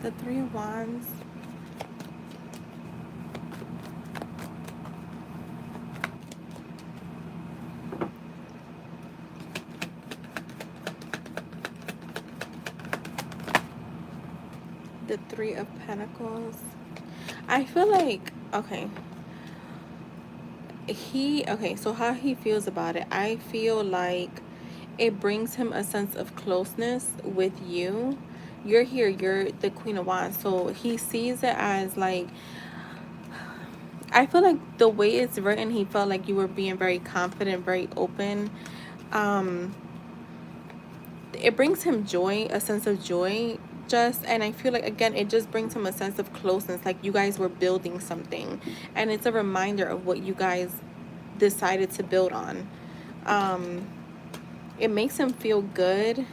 The Three of Wands. The Three of Pentacles. I feel like, okay, so how he feels about it, I feel like it brings him a sense of closeness with you. You're here, you're the Queen of Wands, so he sees it as like, I feel like the way it's written, he felt like you were being very confident, very open. It brings him joy, a sense of joy, just, and I feel like, again, it just brings him a sense of closeness, like you guys were building something, and it's a reminder of what you guys decided to build on. It makes him feel good.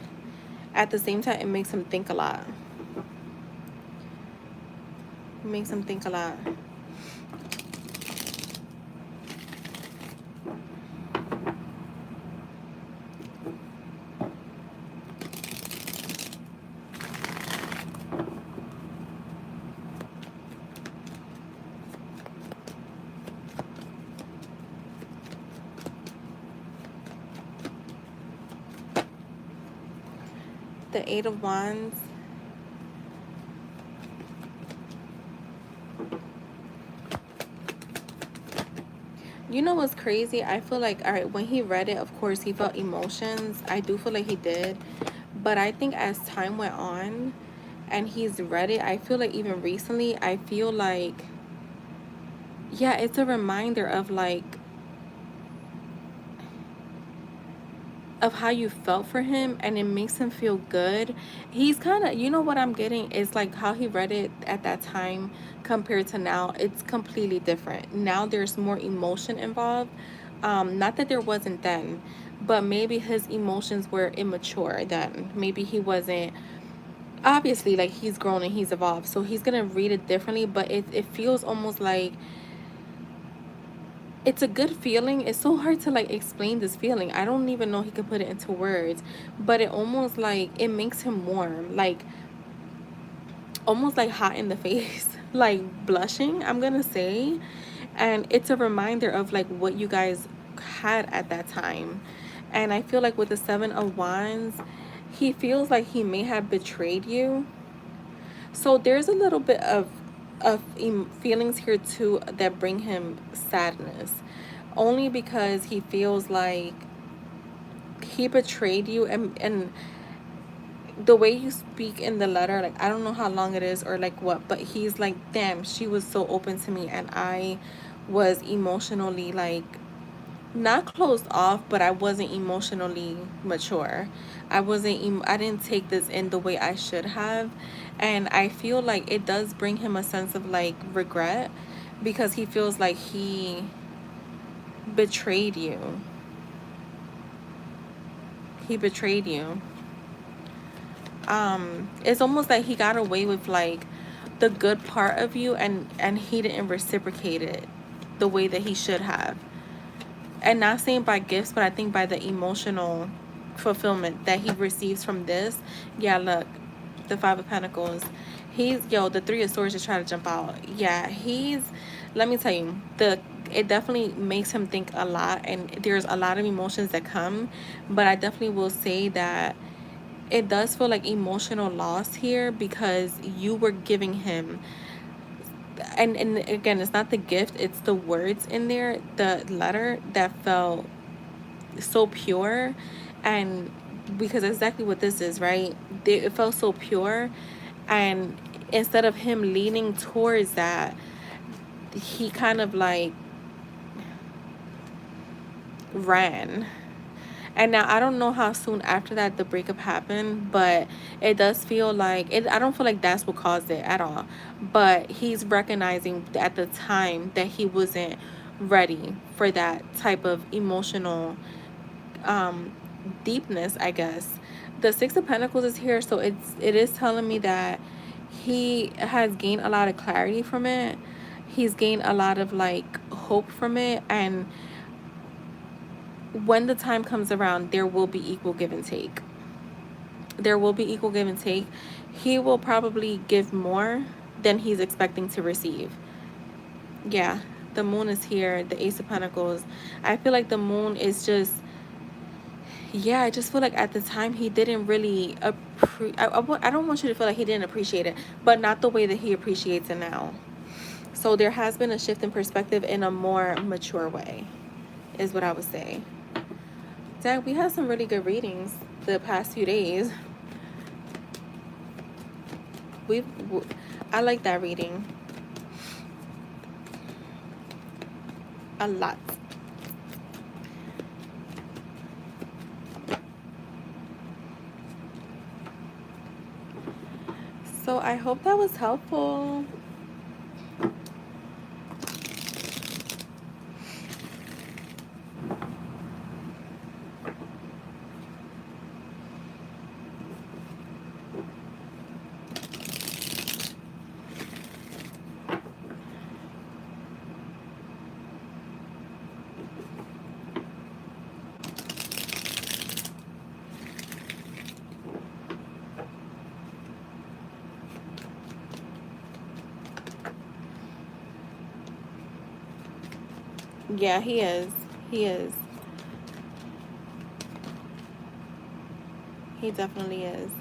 At the same time, it makes him think a lot. It makes him think a lot. The Eight of Wands. You know what's crazy? I feel like, all right, when he read it, of course, he felt emotions. I do feel like he did. But I think as time went on and he's read it, I feel like even recently, I feel like, yeah, it's a reminder of like, of how you felt for him, and it makes him feel good. He's kind of, you know what I'm getting is like how he read it at that time compared to now, it's completely different. Now there's more emotion involved. Not that there wasn't then, but maybe his emotions were immature then. Maybe he wasn't, obviously, like, he's grown and he's evolved, so he's gonna read it differently, but it feels almost like it's a good feeling. It's so hard to like explain this feeling. I don't even know he could put it into words, but it almost like it makes him warm, like almost like hot in the face, like blushing, I'm gonna say. And it's a reminder of like what you guys had at that time. And I feel like with the Seven of Wands, he feels like he may have betrayed you. So there's a little bit of feelings here too that bring him sadness, only because he feels like he betrayed you, and the way you speak in the letter, like, I don't know how long it is or like what, but he's like, damn, she was so open to me and I was emotionally like not closed off, but I wasn't emotionally mature. I didn't take this in the way I should have. And I feel like it does bring him a sense of like regret, because he feels like he betrayed you. He betrayed you. It's almost like he got away with like, the good part of you, and he didn't reciprocate it the way that he should have. And not saying by gifts, but I think by the emotional fulfillment that he receives from this. Yeah, look, the Five of Pentacles. The Three of Swords is trying to jump out. Yeah, let me tell you, it definitely makes him think a lot, and there's a lot of emotions that come, but I definitely will say that it does feel like emotional loss here, because you were giving him, and again, it's not the gift, it's the words in there, the letter that felt so pure. And because exactly what this is, right? It felt so pure, and instead of him leaning towards that, he kind of like ran. And now I don't know how soon after that the breakup happened, but it does feel like it. I don't feel like that's what caused it at all. But he's recognizing at the time that he wasn't ready for that type of emotional deepness, I guess. The Six of Pentacles is here, so it is telling me that he has gained a lot of clarity from it. He's gained a lot of like hope from it, and when the time comes around, there will be equal give and take. There will be equal give and take. He will probably give more than he's expecting to receive. Yeah, the moon is here, the Ace of Pentacles. I feel like the moon is just, yeah, I just feel like at the time he didn't really I don't want you to feel like he didn't appreciate it, but not the way that he appreciates it now. So there has been a shift in perspective in a more mature way, is what I would say. Dad, we had some really good readings the past few days. we I like that reading a lot. So I hope that was helpful. Yeah, he is. He is. He definitely is.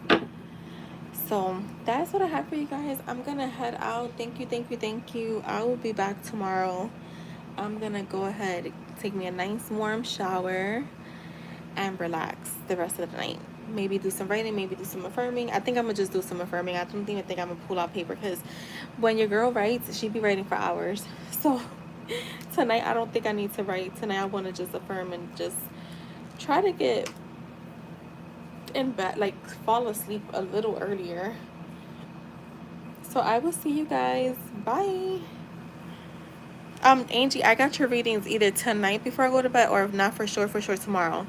So that's what I have for you guys. I'm gonna head out. Thank you, thank you, thank you. I will be back tomorrow. I'm gonna go ahead, take me a nice warm shower, and relax the rest of the night. Maybe do some writing, maybe do some affirming. I think I'm gonna just do some affirming. I don't even think I'm gonna pull out paper, because when your girl writes, she be writing for hours. So tonight I don't think I need to write. Tonight I want to just affirm and just try to get in bed, like fall asleep a little earlier. So I will see you guys. Bye. Angie, I got your readings either tonight before I go to bed, or if not, for sure tomorrow.